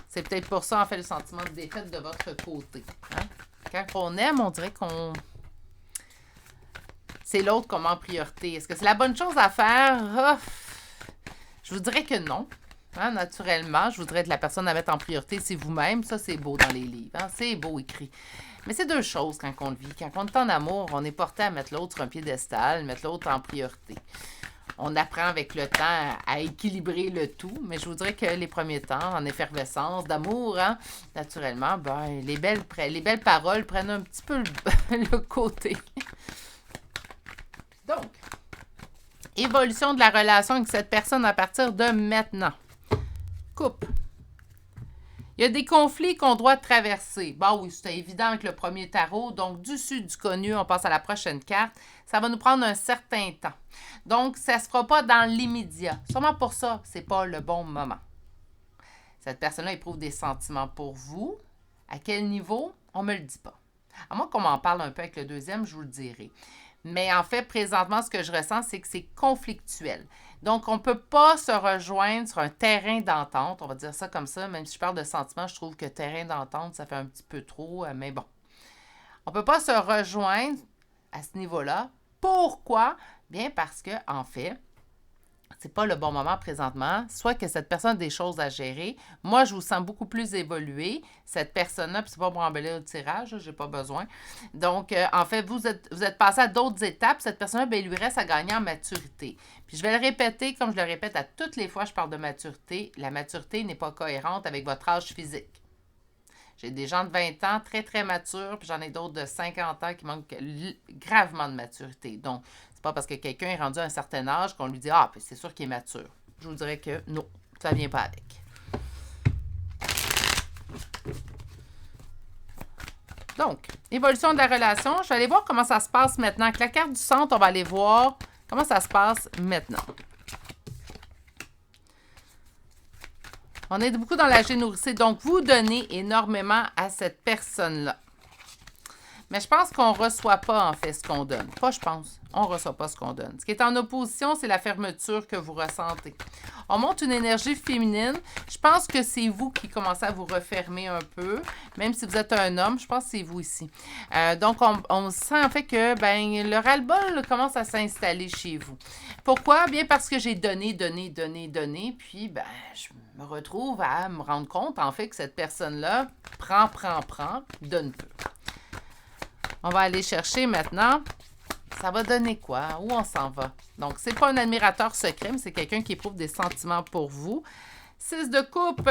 C'est peut-être pour ça, en fait, le sentiment de défaite de votre côté. Hein? Quand on aime, on dirait qu'on... c'est l'autre qu'on met en priorité. Est-ce que c'est la bonne chose à faire? Oh, je vous dirais que non. Hein, naturellement, je voudrais que la personne à mettre en priorité, c'est vous-même. Ça, c'est beau dans les livres. Hein? C'est beau écrit. Mais c'est deux choses quand on le vit. Quand on est en amour, on est porté à mettre l'autre sur un piédestal, mettre l'autre en priorité. On apprend avec le temps à équilibrer le tout, mais je vous dirais que les premiers temps, en effervescence, d'amour, hein, naturellement, ben, les belles paroles prennent un petit peu le côté. Donc, évolution de la relation avec cette personne à partir de maintenant. Couple. Il y a des conflits qu'on doit traverser. Bon, oui, c'était évident avec le premier tarot. Donc, du sud du connu, on passe à la prochaine carte. Ça va nous prendre un certain temps. Donc, ça ne se fera pas dans l'immédiat. Sûrement pour ça, ce n'est pas le bon moment. Cette personne-là éprouve des sentiments pour vous. À quel niveau? On ne me le dit pas. À moins qu'on m'en parle un peu avec le deuxième, je vous le dirai. Mais en fait, présentement, ce que je ressens, c'est que c'est conflictuel. Donc, on ne peut pas se rejoindre sur un terrain d'entente. On va dire ça comme ça. Même si je parle de sentiments, je trouve que terrain d'entente, ça fait un petit peu trop. Mais bon. On ne peut pas se rejoindre à ce niveau-là. Pourquoi? Bien parce que, en fait, c'est pas le bon moment présentement. Soit que cette personne a des choses à gérer. Moi, je vous sens beaucoup plus évolué. Cette personne-là, puis c'est pas pour embellir le tirage, j'ai pas besoin. Donc, en fait, vous êtes passé à d'autres étapes. Cette personne-là, bien, il lui reste à gagner en maturité. Puis je vais le répéter, comme je le répète à toutes les fois que je parle de maturité. La maturité n'est pas cohérente avec votre âge physique. J'ai des gens de 20 ans très, très matures, puis j'en ai d'autres de 50 ans qui manquent gravement de maturité. Donc, c'est pas parce que quelqu'un est rendu à un certain âge qu'on lui dit « Ah, puis c'est sûr qu'il est mature. » Je vous dirais que non, ça vient pas avec. Donc, évolution de la relation. Je vais aller voir comment ça se passe maintenant. Avec la carte du centre, on va aller voir comment ça se passe maintenant. On est beaucoup dans la générosité. Donc, vous donnez énormément à cette personne-là. Mais je pense qu'on ne reçoit pas, en fait, ce qu'on donne. Pas je pense. On ne reçoit pas ce qu'on donne. Ce qui est en opposition, c'est la fermeture que vous ressentez. On monte une énergie féminine. Je pense que c'est vous qui commencez à vous refermer un peu. Même si vous êtes un homme, je pense que c'est vous ici. Donc, on sent en fait que le ras-le-bol commence à s'installer chez vous. Pourquoi? Bien parce que j'ai donné. Puis, je me retrouve à me rendre compte, en fait, que cette personne-là prend, donne peu. On va aller chercher maintenant. Ça va donner quoi? Où on s'en va? Donc, c'est pas un admirateur secret, mais c'est quelqu'un qui éprouve des sentiments pour vous. 6 de coupe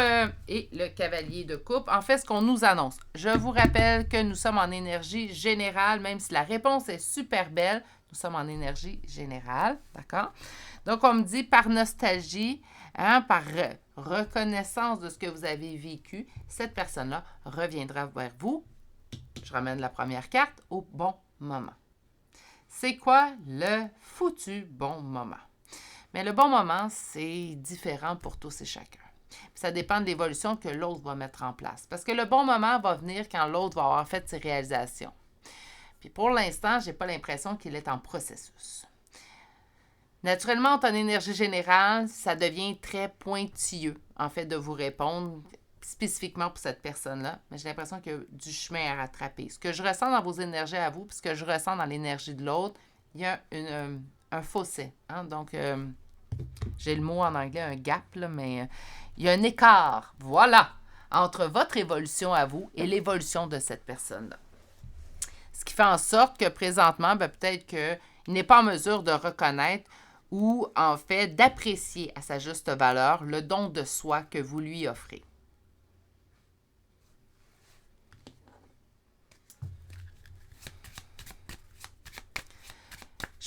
et le cavalier de coupe. En fait, ce qu'on nous annonce. Je vous rappelle que nous sommes en énergie générale, même si la réponse est super belle. Nous sommes en énergie générale, d'accord? Donc, on me dit par nostalgie, par reconnaissance de ce que vous avez vécu, cette personne-là reviendra vers vous. Je ramène la première carte au bon moment. C'est quoi le foutu bon moment? Mais le bon moment, c'est différent pour tous et chacun. Puis ça dépend de l'évolution que l'autre va mettre en place. Parce que le bon moment va venir quand l'autre va avoir fait ses réalisations. Puis pour l'instant, je n'ai pas l'impression qu'il est en processus. Naturellement, en énergie générale, ça devient très pointilleux, en fait, de vous répondre spécifiquement pour cette personne-là, mais j'ai l'impression qu'il y a du chemin à rattraper. Ce que je ressens dans vos énergies à vous, puis ce que je ressens dans l'énergie de l'autre, il y a un fossé. Hein? Donc, j'ai le mot en anglais, un gap, là, mais il y a un écart, voilà, entre votre évolution à vous et l'évolution de cette personne-là. Ce qui fait en sorte que présentement, peut-être qu'il n'est pas en mesure de reconnaître ou, en fait, d'apprécier à sa juste valeur le don de soi que vous lui offrez.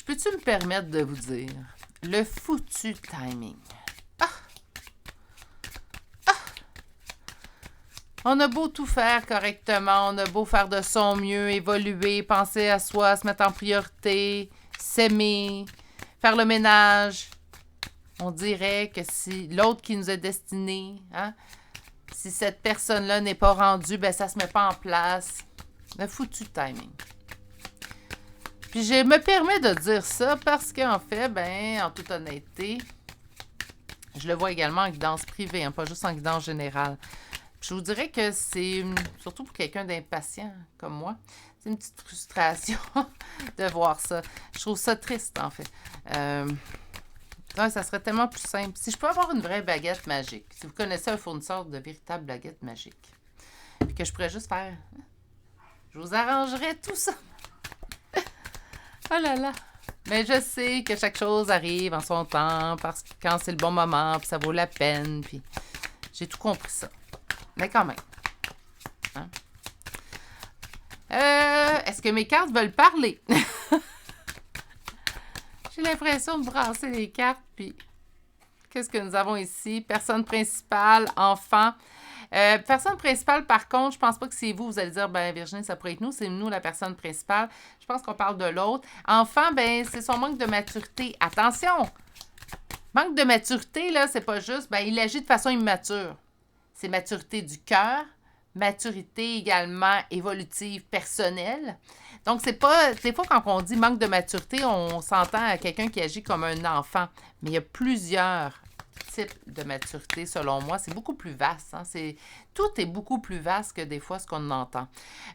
Peux-tu me permettre de vous dire le foutu timing? On a beau tout faire correctement, on a beau faire de son mieux, évoluer, penser à soi, se mettre en priorité, s'aimer, faire le ménage. On dirait que si l'autre qui nous est destiné, hein, si cette personne-là n'est pas rendue, ben ça se met pas en place. Le foutu timing. Puis je me permets de dire ça parce qu'en fait, ben, en toute honnêteté, je le vois également en guidance privée, hein, pas juste en guidance générale. Je vous dirais que c'est, surtout pour quelqu'un d'impatient comme moi, c'est une petite frustration de voir ça. Je trouve ça triste, en fait. Ouais, ça serait tellement plus simple. Si je peux avoir une vraie baguette magique, si vous connaissez un fournisseur de véritables baguettes magiques, puis que je pourrais juste faire... Je vous arrangerais tout ça. Oh là là. Mais je sais que chaque chose arrive en son temps, parce que quand c'est le bon moment, puis ça vaut la peine, puis j'ai tout compris ça. Mais quand même. Hein? Est-ce que mes cartes veulent parler? J'ai l'impression de brasser les cartes, puis qu'est-ce que nous avons ici? Personne principale, enfant. Personne principale, par contre, je pense pas que c'est vous. Vous allez dire, ben Virginie, ça pourrait être nous. C'est nous, la personne principale. Je pense qu'on parle de l'autre. Enfant, ben c'est son manque de maturité. Attention! Manque de maturité, là, c'est pas juste, ben il agit de façon immature. C'est maturité du cœur, maturité également évolutive personnelle. Donc, c'est pas... Des fois, quand on dit manque de maturité, on s'entend à quelqu'un qui agit comme un enfant. Mais il y a plusieurs types de maturité, selon moi. C'est beaucoup plus vaste. Hein? Tout est beaucoup plus vaste que des fois ce qu'on entend.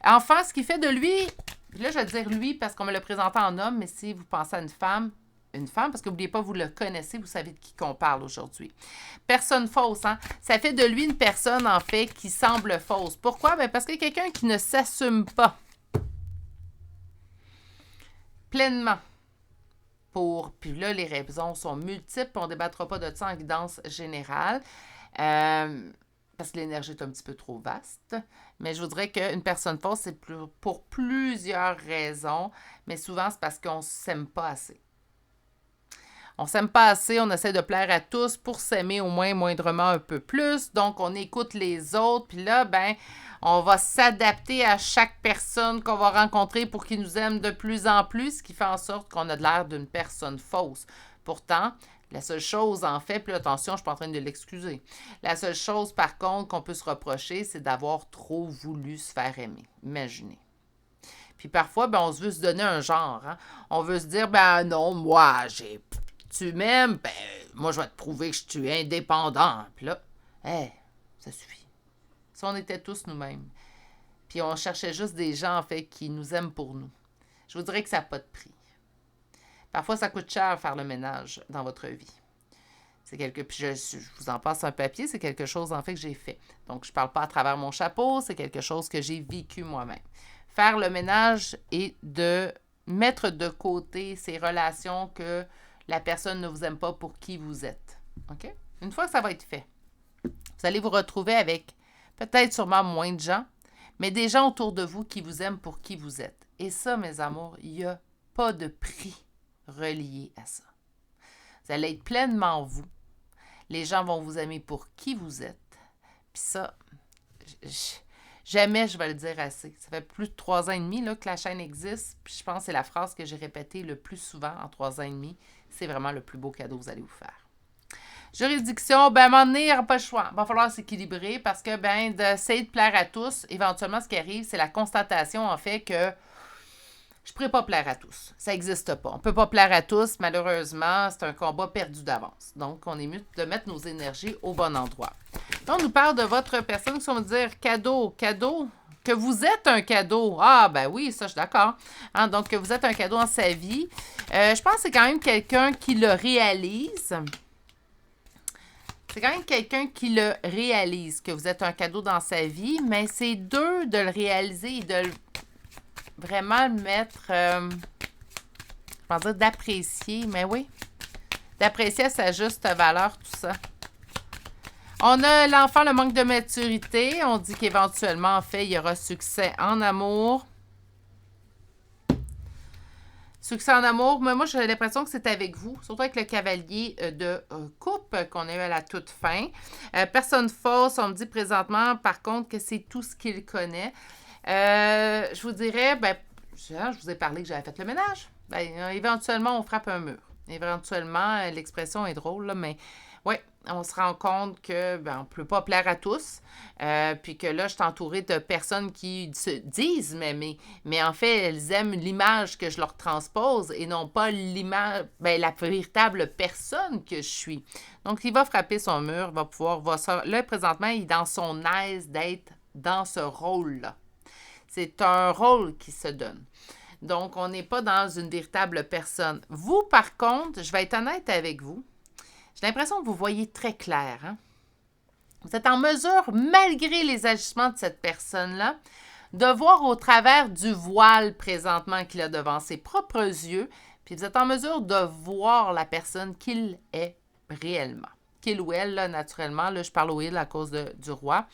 Enfant, ce qui fait de lui... Là, je vais dire lui parce qu'on me l'a présenté en homme, mais si vous pensez à une femme, parce que n'oubliez pas, vous le connaissez, vous savez de qui qu'on parle aujourd'hui. Personne fausse, hein? Ça fait de lui une personne, en fait, qui semble fausse. Pourquoi? Bien, parce que quelqu'un qui ne s'assume pas pleinement puis là, les raisons sont multiples, on ne débattra pas de ça en guidance générale, parce que l'énergie est un petit peu trop vaste. Mais je voudrais qu'une personne fausse, c'est pour plusieurs raisons, mais souvent, c'est parce qu'on ne s'aime pas assez. On s'aime pas assez, on essaie de plaire à tous pour s'aimer au moins moindrement un peu plus. Donc, on écoute les autres. Puis là, ben, on va s'adapter à chaque personne qu'on va rencontrer pour qu'ils nous aiment de plus en plus, ce qui fait en sorte qu'on a de l'air d'une personne fausse. Pourtant, la seule chose, en fait, puis attention, je suis pas en train de l'excuser. La seule chose, par contre, qu'on peut se reprocher, c'est d'avoir trop voulu se faire aimer. Imaginez. Puis parfois, ben, on veut se donner un genre. Hein? On veut se dire, ben non, moi, tu m'aimes, ben, moi, je vais te prouver que je suis indépendant. Puis là, ça suffit. Si on était tous nous-mêmes, puis on cherchait juste des gens, en fait, qui nous aiment pour nous, je vous dirais que ça n'a pas de prix. Parfois, ça coûte cher faire le ménage dans votre vie. Puis je vous en passe un papier, c'est quelque chose, en fait, que j'ai fait. Donc, je ne parle pas à travers mon chapeau, c'est quelque chose que j'ai vécu moi-même. Faire le ménage et de mettre de côté ces relations que la personne ne vous aime pas pour qui vous êtes. OK? Une fois que ça va être fait, vous allez vous retrouver avec peut-être sûrement moins de gens, mais des gens autour de vous qui vous aiment pour qui vous êtes. Et ça, mes amours, il n'y a pas de prix relié à ça. Vous allez être pleinement vous. Les gens vont vous aimer pour qui vous êtes. Puis ça, jamais je vais le dire assez. Ça fait plus de 3 ans et demi là, que la chaîne existe. Puis je pense que c'est la phrase que j'ai répétée le plus souvent en 3 ans et demi. C'est vraiment le plus beau cadeau que vous allez vous faire. Juridiction, ben à un moment donné, il n'y aura pas le choix. Il va falloir s'équilibrer parce que, ben, d'essayer de plaire à tous, éventuellement, ce qui arrive, c'est la constatation, en fait, que je ne pourrais pas plaire à tous. Ça n'existe pas. On ne peut pas plaire à tous. Malheureusement, c'est un combat perdu d'avance. Donc, on est mieux de mettre nos énergies au bon endroit. Là, on nous parle de votre personne qui va me dire cadeau, que vous êtes un cadeau. Ah, ben oui, ça, je suis d'accord. Hein, donc, que vous êtes un cadeau dans sa vie. Je pense que c'est quand même quelqu'un qui le réalise. C'est quand même quelqu'un qui le réalise, que vous êtes un cadeau dans sa vie, mais c'est dur de le réaliser et de vraiment le mettre, je vais dire d'apprécier, mais oui, d'apprécier à sa juste valeur, tout ça. On a l'enfant, le manque de maturité. On dit qu'éventuellement, en fait, il y aura succès en amour. Succès en amour, mais moi, j'ai l'impression que c'est avec vous, surtout avec le cavalier de coupe qu'on a eu à la toute fin. Personne fausse, on me dit présentement, par contre, que c'est tout ce qu'il connaît. Je vous dirais, ben, je vous ai parlé que j'avais fait le ménage. Ben, éventuellement, on frappe un mur. Éventuellement, l'expression est drôle, là, mais oui, on se rend compte que on ne peut pas plaire à tous. Puis que là, je suis entourée de personnes qui se disent mais en fait, elles aiment l'image que je leur transpose et non pas l'image, la véritable personne que je suis. Donc, il va frapper son mur, va pouvoir. Là, présentement, il est dans son aise d'être dans ce rôle-là. C'est un rôle qui se donne. Donc, on n'est pas dans une véritable personne. Vous, par contre, je vais être honnête avec vous. J'ai l'impression que vous voyez très clair. Hein? Vous êtes en mesure, malgré les agissements de cette personne-là, de voir au travers du voile présentement qu'il a devant ses propres yeux, puis vous êtes en mesure de voir la personne qu'il est réellement. Qu'il ou elle, là, naturellement, là, je parle au il à cause du roi.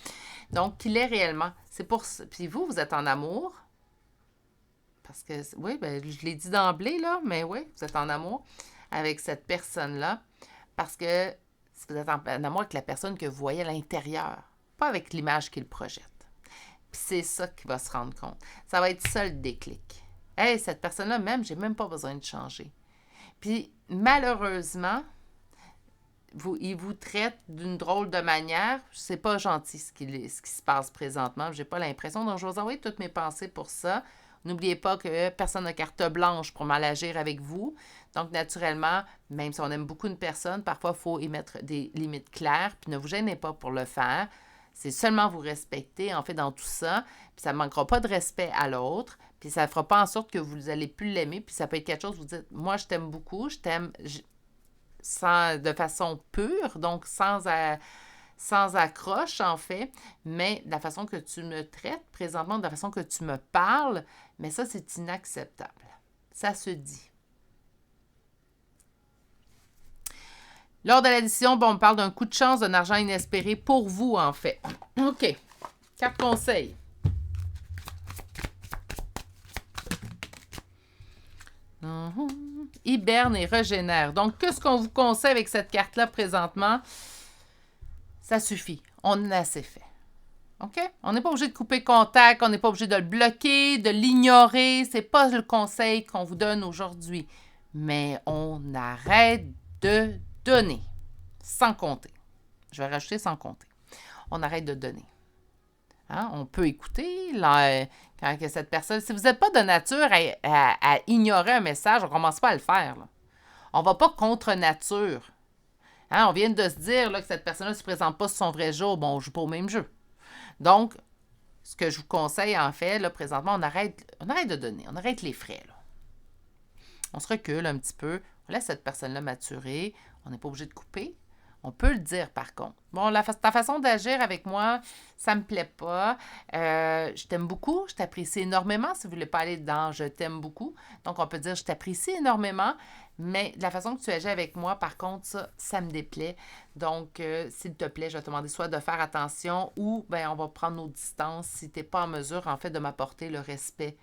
Donc, qu'il est réellement. C'est pour ça. Puis vous, vous êtes en amour. Parce que, oui, je l'ai dit d'emblée, là, mais oui, vous êtes en amour avec cette personne-là. Parce que vous êtes en amour avec la personne que vous voyez à l'intérieur, pas avec l'image qu'il projette. Puis c'est ça qu'il va se rendre compte. Ça va être ça le déclic. Hey, cette personne-là, même, j'ai même pas besoin de changer. Puis, malheureusement, il vous traite d'une drôle de manière. C'est pas gentil ce qui se passe présentement. J'ai pas l'impression. Donc, je vais vous envoyer toutes mes pensées pour ça. N'oubliez pas que personne n'a carte blanche pour mal agir avec vous. Donc, naturellement, même si on aime beaucoup une personne, parfois, il faut émettre des limites claires. Puis ne vous gênez pas pour le faire. C'est seulement vous respecter, en fait, dans tout ça. Puis ça ne manquera pas de respect à l'autre. Puis ça ne fera pas en sorte que vous n'allez plus l'aimer. Puis ça peut être quelque chose, vous dites, moi, je t'aime beaucoup, je t'aime de façon pure, donc sans accroche, en fait, mais de la façon que tu me traites présentement, de la façon que tu me parles, mais ça, c'est inacceptable. Ça se dit. Lors de l'addition, on me parle d'un coup de chance, d'un argent inespéré pour vous, en fait. OK. 4 conseils. Hiberne et régénère. Donc, qu'est-ce qu'on vous conseille avec cette carte-là présentement? Ça suffit. On en a assez fait. OK? On n'est pas obligé de couper contact, on n'est pas obligé de le bloquer, de l'ignorer. C'est pas le conseil qu'on vous donne aujourd'hui. Mais on arrête de donner. Sans compter. Je vais rajouter sans compter. On arrête de donner. Hein? On peut écouter là, quand cette personne... Si vous n'êtes pas de nature à ignorer un message, on ne commence pas à le faire. Là. On ne va pas contre nature. Hein? On vient de se dire là, que cette personne-là ne se présente pas sur son vrai jour. Bon, on ne joue pas au même jeu. Donc, ce que je vous conseille, en fait, là, présentement, on arrête de donner. On arrête les frais. Là. On se recule un petit peu. On laisse cette personne-là maturer. On n'est pas obligé de couper. On peut le dire, par contre. Bon, ta façon d'agir avec moi, ça me plaît pas. Je t'aime beaucoup. Je t'apprécie énormément. Si vous ne voulez pas aller dans « je t'aime beaucoup », donc on peut dire « je t'apprécie énormément », mais la façon que tu agis avec moi, par contre, ça me déplaît. Donc, s'il te plaît, je vais te demander soit de faire attention ou on va prendre nos distances si tu n'es pas en mesure, en fait, de m'apporter le respect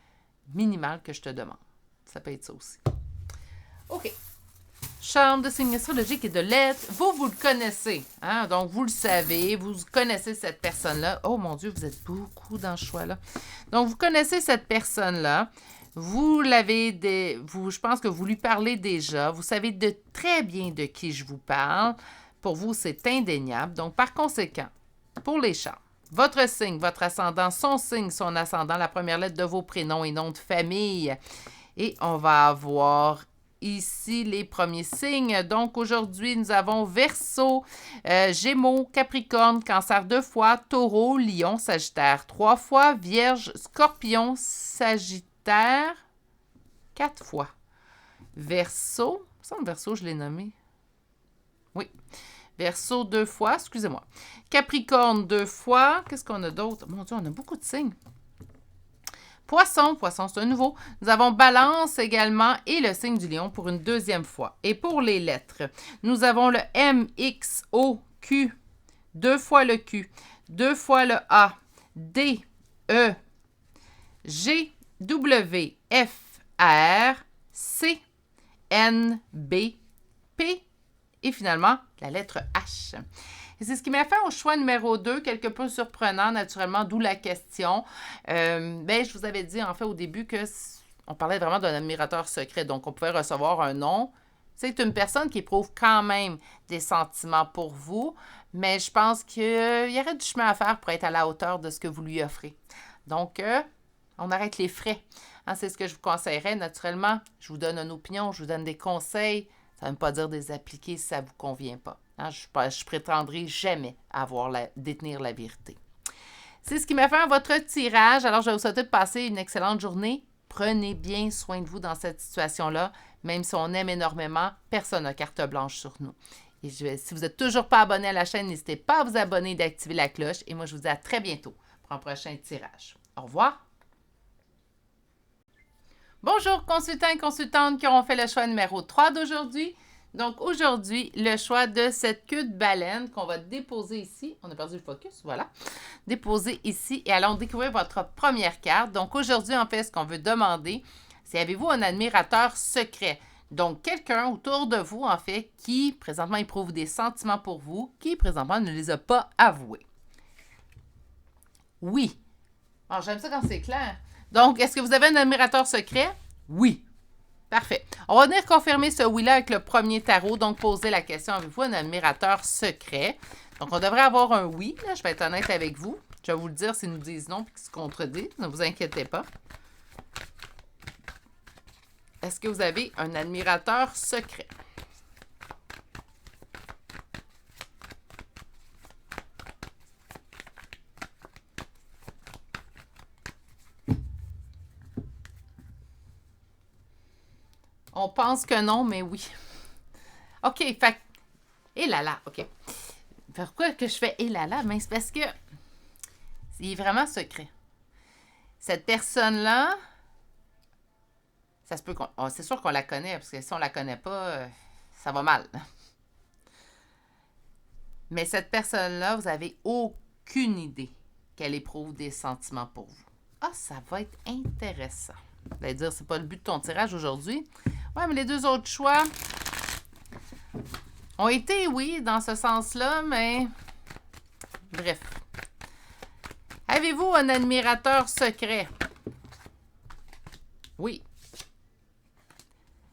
minimal que je te demande. Ça peut être ça aussi. OK. Charme de signe astrologique et de lettres. Vous le connaissez. Hein? Donc, vous le savez. Vous connaissez cette personne-là. Oh mon Dieu, vous êtes beaucoup dans ce choix-là. Donc, vous connaissez cette personne-là. Vous l'avez... je pense que vous lui parlez déjà. Vous savez très bien de qui je vous parle. Pour vous, c'est indéniable. Donc, par conséquent, pour les charmes, votre signe, votre ascendant, son signe, son ascendant, la première lettre de vos prénoms et noms de famille. Et on va avoir... ici, les premiers signes. Donc, aujourd'hui, nous avons Verseau, Gémeaux, Capricorne, Cancer 2 fois, Taureau, Lion, Sagittaire 3 fois, Vierge, Scorpion, Sagittaire 4 fois. Verseau, ça, Verseau, je l'ai nommé. Oui. Verseau 2 fois, excusez-moi. Capricorne 2 fois. Qu'est-ce qu'on a d'autre? Mon Dieu, on a beaucoup de signes. Poisson, c'est un nouveau. Nous avons Balance également et le signe du lion pour une deuxième fois. Et pour les lettres, nous avons le M, X, O, Q, 2 fois le Q, 2 fois le A, D, E, G, W, F, R, C, N, B, P et finalement la lettre H. Et c'est ce qui m'a fait au choix numéro 2, quelque peu surprenant, naturellement, d'où la question. Je vous avais dit, en fait, au début, qu'on parlait vraiment d'un admirateur secret. Donc, on pouvait recevoir un nom, C'est une personne qui éprouve quand même des sentiments pour vous, mais je pense qu'il y aurait du chemin à faire pour être à la hauteur de ce que vous lui offrez. Donc, on arrête les frais. Hein, c'est ce que je vous conseillerais. Naturellement, je vous donne une opinion, je vous donne des conseils. Ça ne veut pas dire de les appliquer si ça ne vous convient pas. Hein, je ne prétendrai jamais détenir la vérité. C'est ce qui m'a fait votre tirage. Alors, je vais vous souhaiter de passer une excellente journée. Prenez bien soin de vous dans cette situation-là. Même si on aime énormément, personne n'a carte blanche sur nous. Et si vous n'êtes toujours pas abonné à la chaîne, n'hésitez pas à vous abonner et d'activer la cloche. Et moi, je vous dis à très bientôt pour un prochain tirage. Au revoir. Bonjour, consultants et consultantes qui auront fait le choix numéro 3 d'aujourd'hui. Donc, aujourd'hui, le choix de cette queue de baleine qu'on va déposer ici. On a perdu le focus, voilà. Déposer ici et allons découvrir votre première carte. Donc, aujourd'hui, en fait, ce qu'on veut demander, c'est avez-vous un admirateur secret? Donc, quelqu'un autour de vous, en fait, qui présentement éprouve des sentiments pour vous, qui présentement ne les a pas avoués. Oui. Alors, j'aime ça quand c'est clair. Donc, est-ce que vous avez un admirateur secret? Oui. Parfait. On va venir confirmer ce oui-là avec le premier tarot. Donc, poser la question, avez-vous un admirateur secret? Donc, on devrait avoir un oui. Là, je vais être honnête avec vous. Je vais vous le dire s'ils nous disent non et qu'ils se contredisent. Ne vous inquiétez pas. Est-ce que vous avez un admirateur secret? On pense que non, mais oui. OK, fait... Et là là, OK. Pourquoi que je fais et là là? Mais c'est parce que il est vraiment secret. Cette personne-là, ça se peut qu'on... c'est sûr qu'on la connaît, parce que si on la connaît pas, ça va mal. Mais cette personne-là, vous n'avez aucune idée qu'elle éprouve des sentiments pour vous. Ah, ça va être intéressant. Vous allez dire, c'est pas le but de ton tirage aujourd'hui. Ouais, mais les deux autres choix ont été, oui, dans ce sens-là, mais... Bref. Avez-vous un admirateur secret? Oui.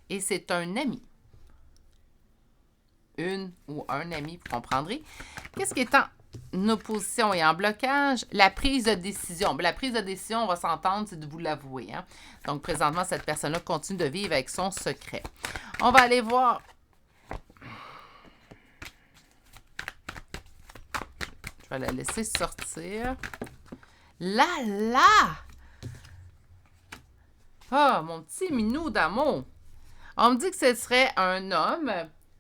Et c'est un ami. Une ou un ami, vous comprendrez. Qu'est-ce qui est en opposition et en blocage? La prise de décision. La prise de décision, on va s'entendre, c'est de vous l'avouer. Hein? Donc, présentement, cette personne-là continue de vivre avec son secret. On va aller voir. Je vais la laisser sortir. Là, là! Ah, mon petit minou d'amour! On me dit que ce serait un homme,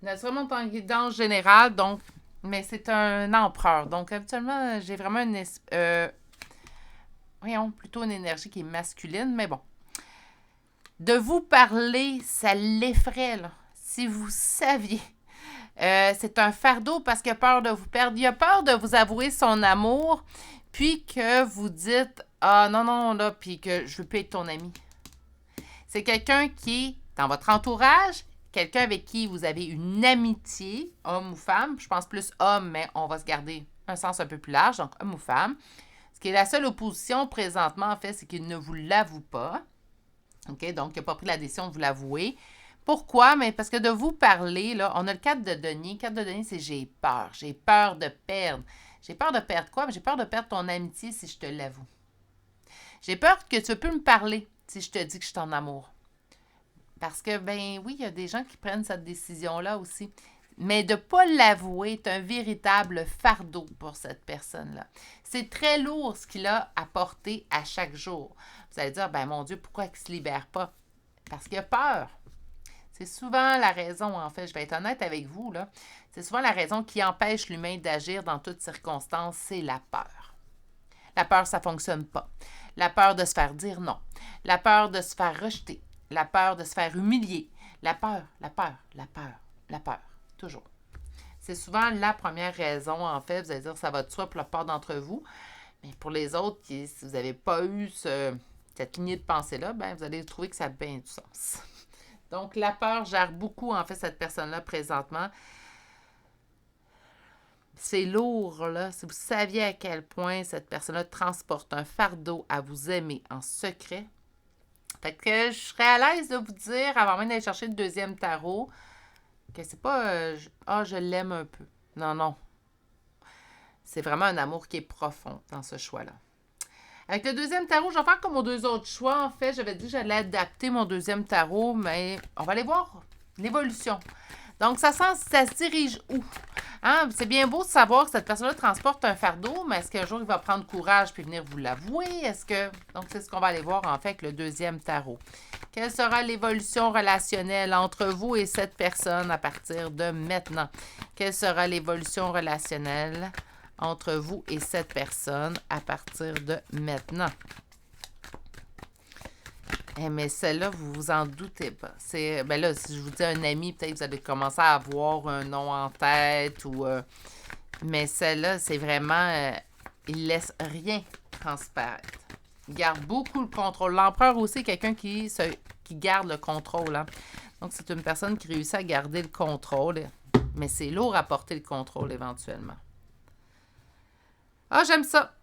naturellement en guidance générale, donc, mais c'est un empereur. Donc, habituellement, j'ai vraiment plutôt une énergie qui est masculine, mais bon. De vous parler, ça l'effraie, là. Si vous saviez. C'est un fardeau parce qu'il a peur de vous perdre. Il a peur de vous avouer son amour, puis que vous dites « Ah non, non, là, puis que je veux plus être ton ami. » C'est quelqu'un qui est dans votre entourage, quelqu'un avec qui vous avez une amitié, homme ou femme. Je pense plus homme, mais on va se garder un sens un peu plus large, donc homme ou femme. Ce qui est la seule opposition présentement, en fait, c'est qu'il ne vous l'avoue pas. OK? Donc, il n'a pas pris la décision de vous l'avouer. Pourquoi? Mais parce que de vous parler, là, on a le 4 de denier. Le 4 de denier, c'est j'ai peur. J'ai peur de perdre. J'ai peur de perdre quoi? J'ai peur de perdre ton amitié si je te l'avoue. J'ai peur que tu peux me parler si je te dis que je suis en amour. Parce que, ben oui, il y a des gens qui prennent cette décision-là aussi. Mais de ne pas l'avouer est un véritable fardeau pour cette personne-là. C'est très lourd ce qu'il a à porter à chaque jour. Vous allez dire, ben mon Dieu, pourquoi il ne se libère pas? Parce qu'il a peur. C'est souvent la raison, en fait, je vais être honnête avec vous, là. C'est souvent la raison qui empêche l'humain d'agir dans toutes circonstances, c'est la peur. La peur, ça ne fonctionne pas. La peur de se faire dire non. La peur de se faire rejeter. La peur de se faire humilier. La peur, la peur, la peur, la peur. Toujours. C'est souvent la première raison, en fait. Vous allez dire, ça va de soi pour la part d'entre vous. Mais pour les autres, si vous n'avez pas eu cette lignée de pensée-là, ben, vous allez trouver que ça a bien du sens. Donc, la peur gère beaucoup, en fait, cette personne-là présentement. C'est lourd, là. Si vous saviez à quel point cette personne-là transporte un fardeau à vous aimer en secret. Fait que je serais à l'aise de vous dire, avant même d'aller chercher le deuxième tarot, que c'est pas je l'aime un peu. Non, non. C'est vraiment un amour qui est profond dans ce choix-là. Avec le deuxième tarot, je vais faire comme aux deux autres choix. En fait, j'avais dit que j'allais adapter mon deuxième tarot, mais on va aller voir l'évolution. Donc, ça se dirige où? Hein? C'est bien beau de savoir que cette personne-là transporte un fardeau, mais est-ce qu'un jour, il va prendre courage puis venir vous l'avouer? Donc, c'est ce qu'on va aller voir, en fait, avec le deuxième tarot. Quelle sera l'évolution relationnelle entre vous et cette personne à partir de maintenant? Quelle sera l'évolution relationnelle entre vous et cette personne à partir de maintenant? Mais celle-là, vous vous en doutez pas. Ben là, si je vous dis un ami, peut-être que vous allez commencer à avoir un nom en tête. Mais celle-là, c'est vraiment... il laisse rien transparaître. Il garde beaucoup le contrôle. L'empereur aussi est quelqu'un qui garde le contrôle. Hein. Donc, c'est une personne qui réussit à garder le contrôle. Mais c'est lourd à porter le contrôle éventuellement. Ah, j'aime ça.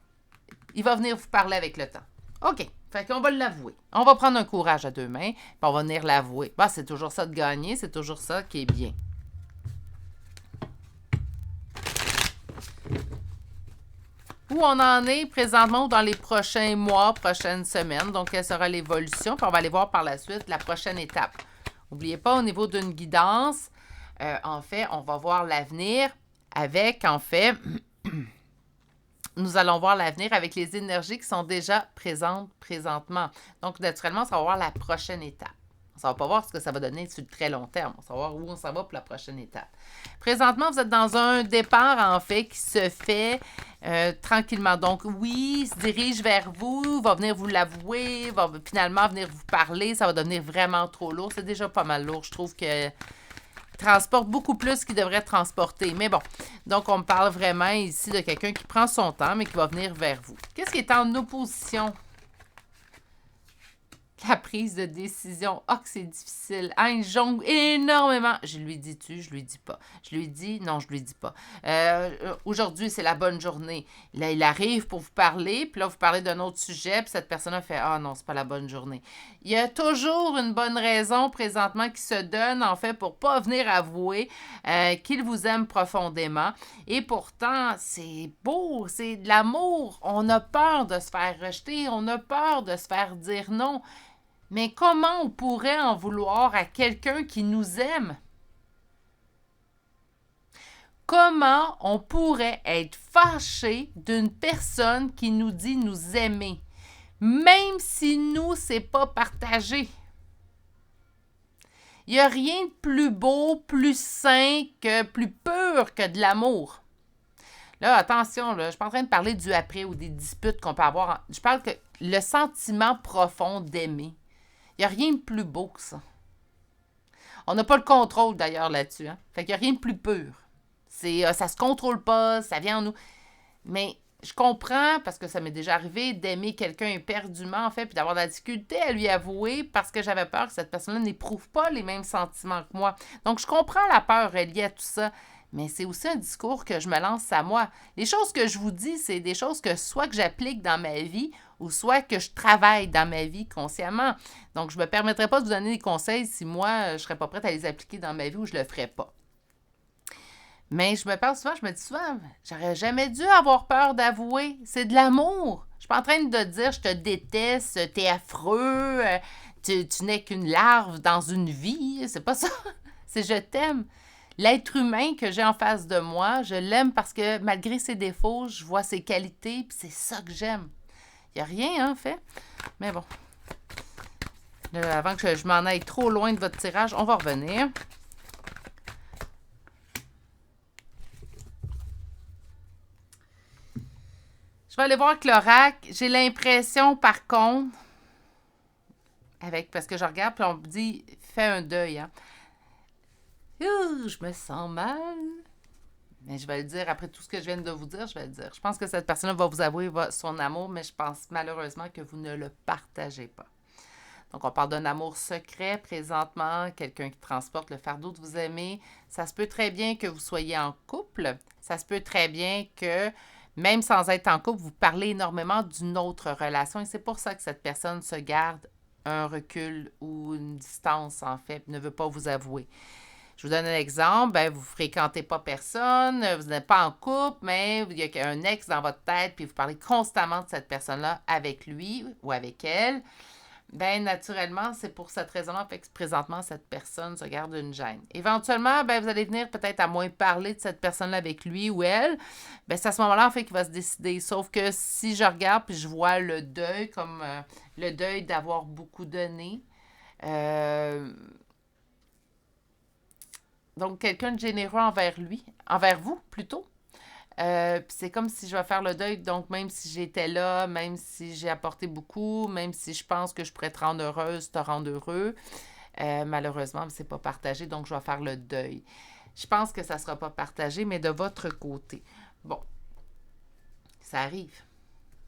Il va venir vous parler avec le temps. OK. Fait qu'on va l'avouer. On va prendre un courage à deux mains, puis on va venir l'avouer. Bah, c'est toujours ça de gagner, c'est toujours ça qui est bien. Où on en est présentement dans les prochains mois, prochaines semaines. Donc, quelle sera l'évolution? Puis on va aller voir par la suite la prochaine étape. N'oubliez pas, au niveau d'une guidance, en fait, on va voir l'avenir avec, en fait... Nous allons voir l'avenir avec les énergies qui sont déjà présentes présentement. Donc, naturellement, ça va voir la prochaine étape. On ne va pas voir ce que ça va donner sur le très long terme. On va voir où on s'en va pour la prochaine étape. Présentement, vous êtes dans un départ, en fait, qui se fait tranquillement. Donc, oui, il se dirige vers vous, va venir vous l'avouer, va finalement venir vous parler. Ça va devenir vraiment trop lourd. C'est déjà pas mal lourd. Je trouve que transporte beaucoup plus qu'il devrait transporter. Mais bon, donc on parle vraiment ici de quelqu'un qui prend son temps, mais qui va venir vers vous. Qu'est-ce qui est en opposition? La prise de décision. Ah, que c'est difficile. Ah, il jongle énormément. Je lui dis-tu? Je lui dis pas. Je lui dis? Non, je lui dis pas. Aujourd'hui, c'est la bonne journée. Là, il arrive pour vous parler, puis là, vous parlez d'un autre sujet, puis cette personne-là fait « Ah non, c'est pas la bonne journée. » Il y a toujours une bonne raison présentement qui se donne, en fait, pour pas venir avouer qu'il vous aime profondément. Et pourtant, c'est beau, c'est de l'amour. On a peur de se faire rejeter, on a peur de se faire dire non. Mais comment on pourrait en vouloir à quelqu'un qui nous aime? Comment on pourrait être fâché d'une personne qui nous dit nous aimer, même si nous, c'est pas partagé? Il n'y a rien de plus beau, plus sain, plus pur que de l'amour. Là, attention, là, je ne suis pas en train de parler du après ou des disputes qu'on peut avoir. Je parle que le sentiment profond d'aimer. Il n'y a rien de plus beau que ça. On n'a pas le contrôle d'ailleurs là-dessus. Hein? Fait qu'il n'y a rien de plus pur. Ça se contrôle pas, ça vient en nous. Mais je comprends, parce que ça m'est déjà arrivé, d'aimer quelqu'un éperdument, en fait, puis d'avoir de la difficulté à lui avouer parce que j'avais peur que cette personne-là n'éprouve pas les mêmes sentiments que moi. Donc, je comprends la peur liée à tout ça. Mais c'est aussi un discours que je me lance à moi. Les choses que je vous dis, c'est des choses que soit que j'applique dans ma vie ou soit que je travaille dans ma vie consciemment. Donc, je ne me permettrai pas de vous donner des conseils si moi, je ne serais pas prête à les appliquer dans ma vie ou je ne le ferais pas. Mais je me parle souvent, je me dis souvent, j'aurais jamais dû avoir peur d'avouer. C'est de l'amour. Je suis pas en train de te dire, je te déteste, t'es affreux, tu n'es qu'une larve dans une vie. C'est pas ça. C'est je t'aime. L'être humain que j'ai en face de moi, je l'aime parce que malgré ses défauts, je vois ses qualités, puis c'est ça que j'aime. Il n'y a rien, hein, en fait. Mais bon. Là, avant que je m'en aille trop loin de votre tirage, on va revenir. Je vais aller voir avec l'oracle. J'ai l'impression, par contre, parce que je regarde, puis on me dit, fais un deuil, hein. Je me sens mal. Mais je vais le dire, après tout ce que je viens de vous dire, je vais le dire. Je pense que cette personne-là va vous avouer son amour, mais je pense malheureusement que vous ne le partagez pas. Donc, on parle d'un amour secret présentement, quelqu'un qui transporte le fardeau de vous aimer. Ça se peut très bien que vous soyez en couple. Ça se peut très bien que, même sans être en couple, vous parlez énormément d'une autre relation. Et c'est pour ça que cette personne se garde un recul ou une distance, en fait, ne veut pas vous avouer. Je vous donne un exemple, ben, vous ne fréquentez pas personne, vous n'êtes pas en couple, mais il y a un ex dans votre tête, puis vous parlez constamment de cette personne-là avec lui ou avec elle. Ben naturellement, c'est pour cette raison-là que présentement, cette personne se garde une gêne. Éventuellement, ben, vous allez venir peut-être à moins parler de cette personne-là avec lui ou elle. Ben, c'est à ce moment-là, en fait, qu'il va se décider. Sauf que si je regarde puis je vois le deuil comme le deuil d'avoir beaucoup donné, donc quelqu'un de généreux envers lui, envers vous plutôt. Puis c'est comme si je vais faire le deuil, donc même si j'étais là, même si j'ai apporté beaucoup, même si je pense que je pourrais te rendre heureuse, te rendre heureux, malheureusement, c'est pas partagé, donc je vais faire le deuil. Je pense que ça sera pas partagé, mais de votre côté. Bon, ça arrive.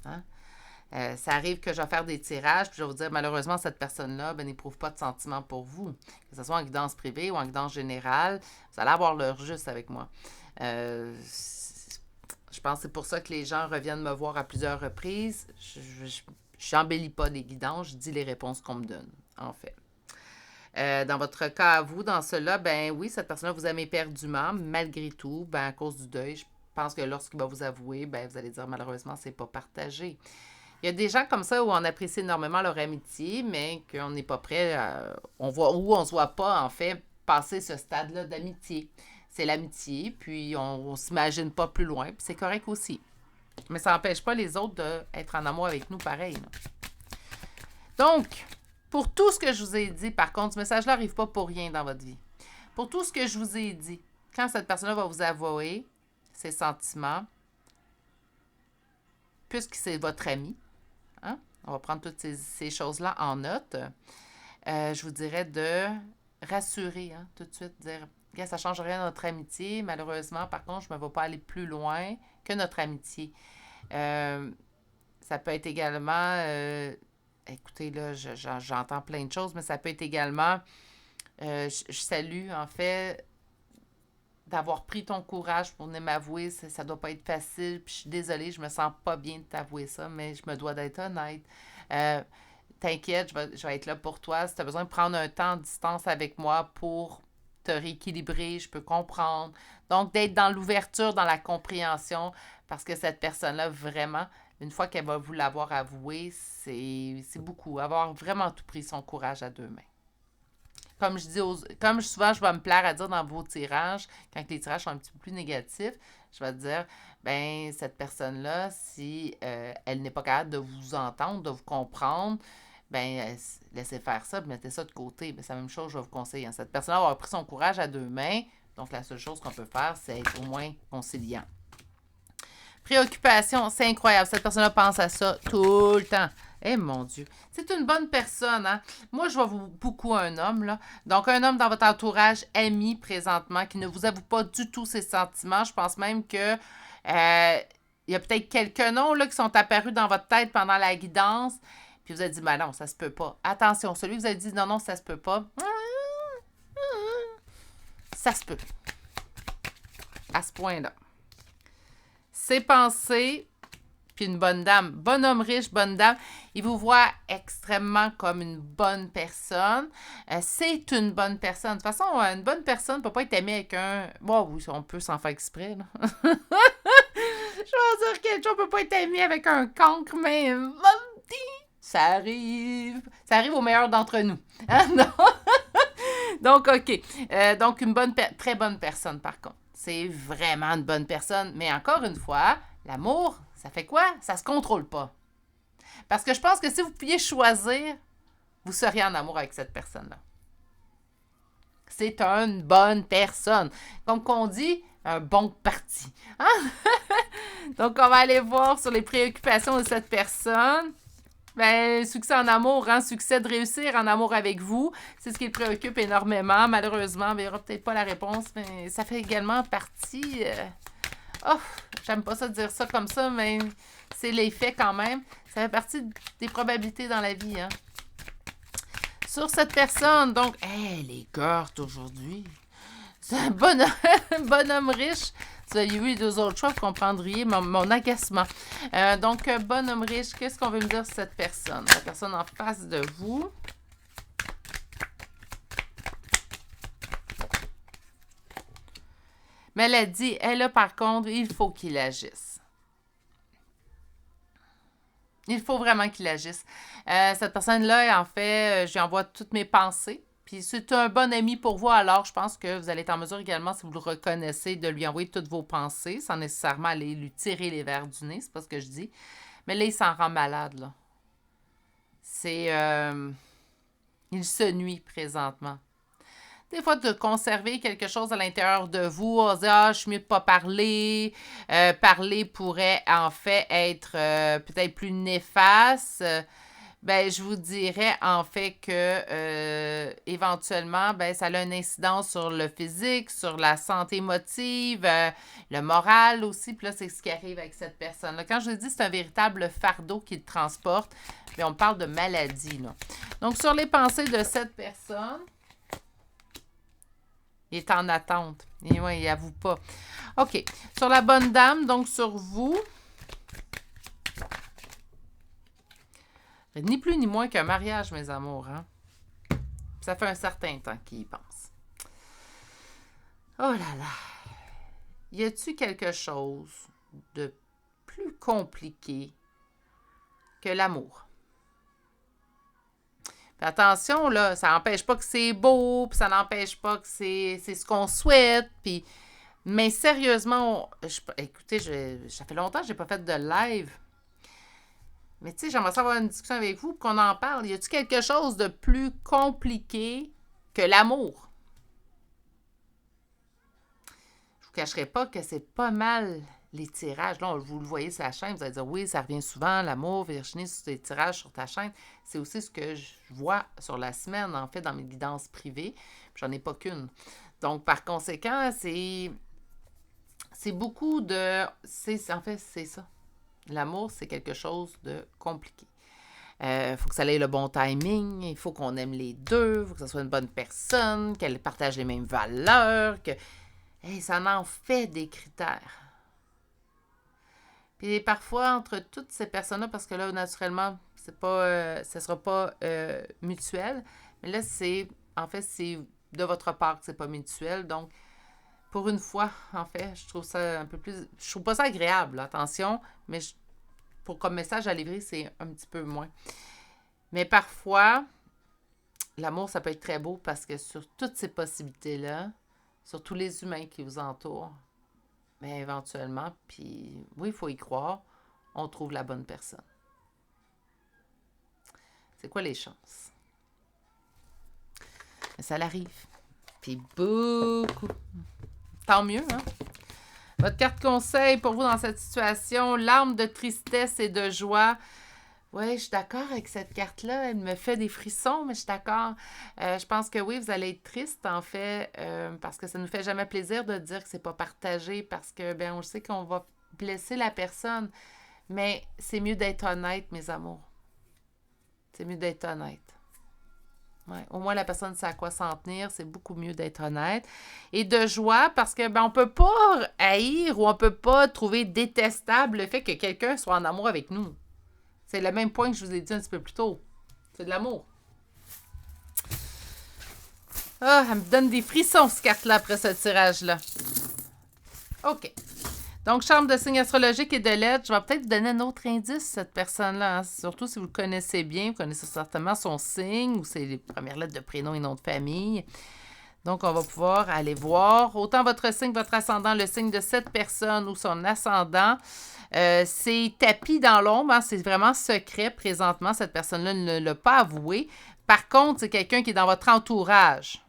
Hein? Ça arrive que je vais faire des tirages, puis je vais vous dire, malheureusement, cette personne-là ben, n'éprouve pas de sentiments pour vous. Que ce soit en guidance privée ou en guidance générale, vous allez avoir l'heure juste avec moi. Je pense que c'est pour ça que les gens reviennent me voir à plusieurs reprises. Je n'embellis pas les guidances, je dis les réponses qu'on me donne, en fait. Dans votre cas à vous, dans cela, ben oui, cette personne-là vous aime éperdument, malgré tout, ben à cause du deuil, je pense que lorsqu'il va vous avouer, ben vous allez dire malheureusement, c'est pas partagé. Il y a des gens comme ça où on apprécie énormément leur amitié, mais qu'on n'est pas prêt à, on ne se voit pas, en fait, passer ce stade-là d'amitié. C'est l'amitié, puis on ne s'imagine pas plus loin, puis c'est correct aussi. Mais ça n'empêche pas les autres d'être en amour avec nous pareil. Là. Donc, pour tout ce que je vous ai dit, par contre, ce message-là n'arrive pas pour rien dans votre vie. Pour tout ce que je vous ai dit, quand cette personne-là va vous avouer ses sentiments, puisque c'est votre ami, hein, on va prendre toutes ces choses-là en note, je vous dirais de rassurer, hein, tout de suite, dire ça ne change rien à notre amitié. Malheureusement, par contre, je ne me vais pas aller plus loin que notre amitié. Ça peut être également, écoutez, là, j'entends plein de choses, mais ça peut être également, je salue, en fait, d'avoir pris ton courage pour venir m'avouer. Ça ne doit pas être facile. Puis je suis désolée, je me sens pas bien de t'avouer ça, mais je me dois d'être honnête. T'inquiète, je vais être là pour toi. Si tu as besoin de prendre un temps de distance avec moi pour te rééquilibrer, je peux comprendre. Donc, d'être dans l'ouverture, dans la compréhension, parce que cette personne-là, vraiment, une fois qu'elle va vous l'avoir avoué, c'est beaucoup. Avoir vraiment tout pris son courage à deux mains. Comme je dis, comme souvent je vais me plaire à dire dans vos tirages, quand les tirages sont un petit peu plus négatifs, je vais dire, ben cette personne-là, si elle n'est pas capable de vous entendre, de vous comprendre, ben laissez faire ça, mettez ça de côté. Ben, c'est la même chose, je vais vous conseiller. Hein. Cette personne-là va avoir pris son courage à deux mains, donc la seule chose qu'on peut faire, c'est être au moins conciliant. Préoccupation, c'est incroyable. Cette personne-là pense à ça tout le temps. Eh mon Dieu, c'est une bonne personne, hein? Moi, je vois beaucoup un homme, là. Donc, un homme dans votre entourage ami présentement qui ne vous avoue pas du tout ses sentiments. Je pense même que il y a peut-être quelques noms là, qui sont apparus dans votre tête pendant la guidance. Puis vous avez dit, ben non, ça se peut pas. Attention, celui que vous avez dit, non, ça se peut pas. Ça se peut. À ce point-là. Ses pensées, puis une bonne dame, bon homme riche, bonne dame, il vous voit extrêmement comme une bonne personne. C'est une bonne personne. De toute façon, une bonne personne ne peut pas être aimée avec un... Bon, oui, on peut s'en faire exprès, là. Je vais dire quelque chose, on peut pas être aimé avec un cancre, mais... Ça arrive. Ça arrive au meilleur d'entre nous. Hein? Non? Donc, OK. Donc, une très bonne personne, par contre. C'est vraiment une bonne personne. Mais encore une fois, l'amour, ça fait quoi? Ça se contrôle pas. Parce que je pense que si vous pouviez choisir, vous seriez en amour avec cette personne-là. C'est une bonne personne. Comme qu'on dit, un bon parti. Hein? Donc, on va aller voir sur les préoccupations de cette personne. Ben, succès en amour, hein? Succès de réussir en amour avec vous. C'est ce qui le préoccupe énormément. Malheureusement, on verra peut-être pas la réponse, mais ça fait également partie... Oh, j'aime pas ça dire ça comme ça, mais c'est les faits quand même. Ça fait partie des probabilités dans la vie, hein? Sur cette personne, donc... Hey, les cartes aujourd'hui! C'est un bonhomme riche. Si vous aviez vu les deux autres choix, vous comprendriez mon agacement. Donc, bonhomme riche, qu'est-ce qu'on veut me dire sur cette personne? La personne en face de vous. Maladie, elle, là, par contre, il faut qu'il agisse. Il faut vraiment qu'il agisse. Cette personne-là, en fait, je lui envoie toutes mes pensées. Puis c'est un bon ami pour vous, alors je pense que vous allez être en mesure également, si vous le reconnaissez, de lui envoyer toutes vos pensées, sans nécessairement aller lui tirer les verres du nez, c'est pas ce que je dis. Mais là, il s'en rend malade, là. Il se nuit présentement. Des fois, de conserver quelque chose à l'intérieur de vous, on se dit « Ah, je suis mieux de ne pas parler. Parler pourrait, en fait, être peut-être plus néfaste. Ben, je vous dirais, en fait, que éventuellement, ben, ça a une incidence sur le physique, sur la santé émotive, le moral aussi. Puis là, c'est ce qui arrive avec cette personne-là. Quand je vous dis c'est un véritable fardeau qu'il transporte, bien, on parle de maladie, là. Donc, sur les pensées de cette personne, il est en attente. Et oui, il n'avoue pas. OK. Sur la bonne dame, donc sur vous, ni plus ni moins qu'un mariage, mes amours. Hein? Ça fait un certain temps qu'il y pense. Oh là là. Y a-t-il quelque chose de plus compliqué que l'amour? Puis attention, là, ça n'empêche pas que c'est beau, puis ça n'empêche pas que c'est ce qu'on souhaite, puis... Mais sérieusement, écoutez, ça fait longtemps que je n'ai pas fait de live. Mais tu sais, j'aimerais avoir une discussion avec vous, qu'on en parle. Y a-t-il quelque chose de plus compliqué que l'amour? Je vous cacherai pas que c'est pas mal les tirages. Là, vous le voyez sur la chaîne, vous allez dire oui, ça revient souvent, l'amour, Virginie, sur tes tirages sur ta chaîne. C'est aussi ce que je vois sur la semaine, en fait, dans mes guidances privées. J'en ai pas qu'une. Donc, par conséquent, c'est beaucoup de... En fait, c'est ça. L'amour, c'est quelque chose de compliqué. Il faut que ça ait le bon timing, il faut qu'on aime les deux, il faut que ça soit une bonne personne, qu'elle partage les mêmes valeurs, que ça en fait des critères. Puis parfois, entre toutes ces personnes-là, parce que là, naturellement, c'est pas, ça ne sera pas mutuel, mais là, c'est de votre part que c'est pas mutuel, donc pour une fois, en fait, je trouve ça un peu plus... Je trouve pas ça agréable, attention, mais comme message à livrer, c'est un petit peu moins. Mais parfois, l'amour, ça peut être très beau parce que sur toutes ces possibilités-là, sur tous les humains qui vous entourent, bien, éventuellement, puis oui, il faut y croire, on trouve la bonne personne. C'est quoi les chances? Ça l'arrive. Puis beaucoup. Tant mieux, hein? Votre carte conseil pour vous dans cette situation, larmes de tristesse et de joie. Oui, je suis d'accord avec cette carte-là. Elle me fait des frissons, mais je suis d'accord. Je pense que oui, vous allez être triste, en fait, parce que ça ne nous fait jamais plaisir de dire que c'est pas partagé, parce que, ben, on sait qu'on va blesser la personne. Mais c'est mieux d'être honnête, mes amours. C'est mieux d'être honnête. Ouais, au moins, la personne sait à quoi s'en tenir. C'est beaucoup mieux d'être honnête. Et de joie, parce que ben, on peut pas haïr ou on peut pas trouver détestable le fait que quelqu'un soit en amour avec nous. C'est le même point que je vous ai dit un petit peu plus tôt. C'est de l'amour. Ah, elle me donne des frissons, cette carte-là, après ce tirage-là. OK. Donc, charme de signe astrologique et de lettres. Je vais peut-être vous donner un autre indice, cette personne-là. Hein. Surtout si vous le connaissez bien, vous connaissez certainement son signe ou ses premières lettres de prénom et nom de famille. Donc, on va pouvoir aller voir autant votre signe, votre ascendant, le signe de cette personne ou son ascendant. C'est tapis dans l'ombre. Hein. C'est vraiment secret présentement. Cette personne-là ne l'a pas avoué. Par contre, c'est quelqu'un qui est dans votre entourage.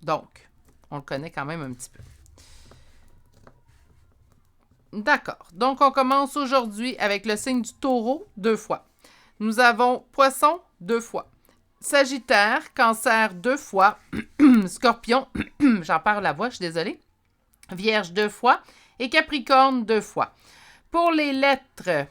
Donc, on le connaît quand même un petit peu. D'accord. Donc, on commence aujourd'hui avec le signe du taureau, 2 fois. Nous avons poisson, 2 fois. Sagittaire, cancer, 2 fois. Scorpion, j'en perds la voix, je suis désolée. Vierge, 2 fois. Et Capricorne, 2 fois. Pour les lettres,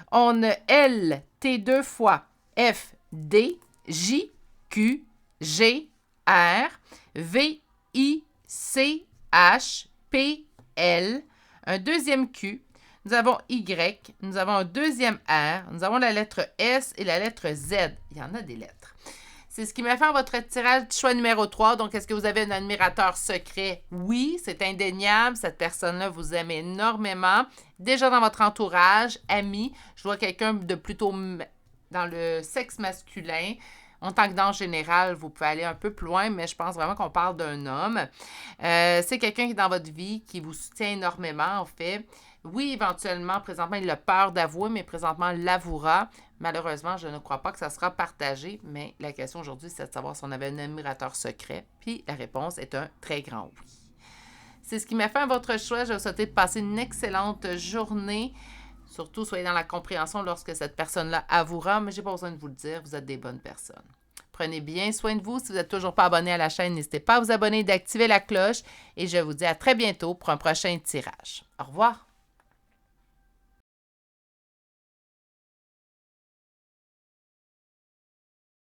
on a L, T 2 fois. F, D, J, Q, G, R, V, I, C, H, P, L, un deuxième Q, nous avons Y, nous avons un deuxième R, nous avons la lettre S et la lettre Z. Il y en a des lettres. C'est ce qui met fin à votre tirage de choix numéro 3. Donc, est-ce que vous avez un admirateur secret? Oui, c'est indéniable. Cette personne-là vous aime énormément. Déjà dans votre entourage, amis, je vois quelqu'un de plutôt dans le sexe masculin. En tant que dans général, vous pouvez aller un peu plus loin, mais je pense vraiment qu'on parle d'un homme. C'est quelqu'un qui est dans votre vie, qui vous soutient énormément, en fait. Oui, éventuellement, présentement, il a peur d'avouer, mais présentement, l'avouera. Malheureusement, je ne crois pas que ça sera partagé, mais la question aujourd'hui, c'est de savoir si on avait un admirateur secret. Puis la réponse est un très grand oui. C'est ce qui m'a fait à votre choix. Je vais vous souhaiter de passer une excellente journée. Surtout, soyez dans la compréhension lorsque cette personne-là avouera, mais je n'ai pas besoin de vous le dire, vous êtes des bonnes personnes. Prenez bien soin de vous. Si vous n'êtes toujours pas abonné à la chaîne, n'hésitez pas à vous abonner et d'activer la cloche. Et je vous dis à très bientôt pour un prochain tirage. Au revoir.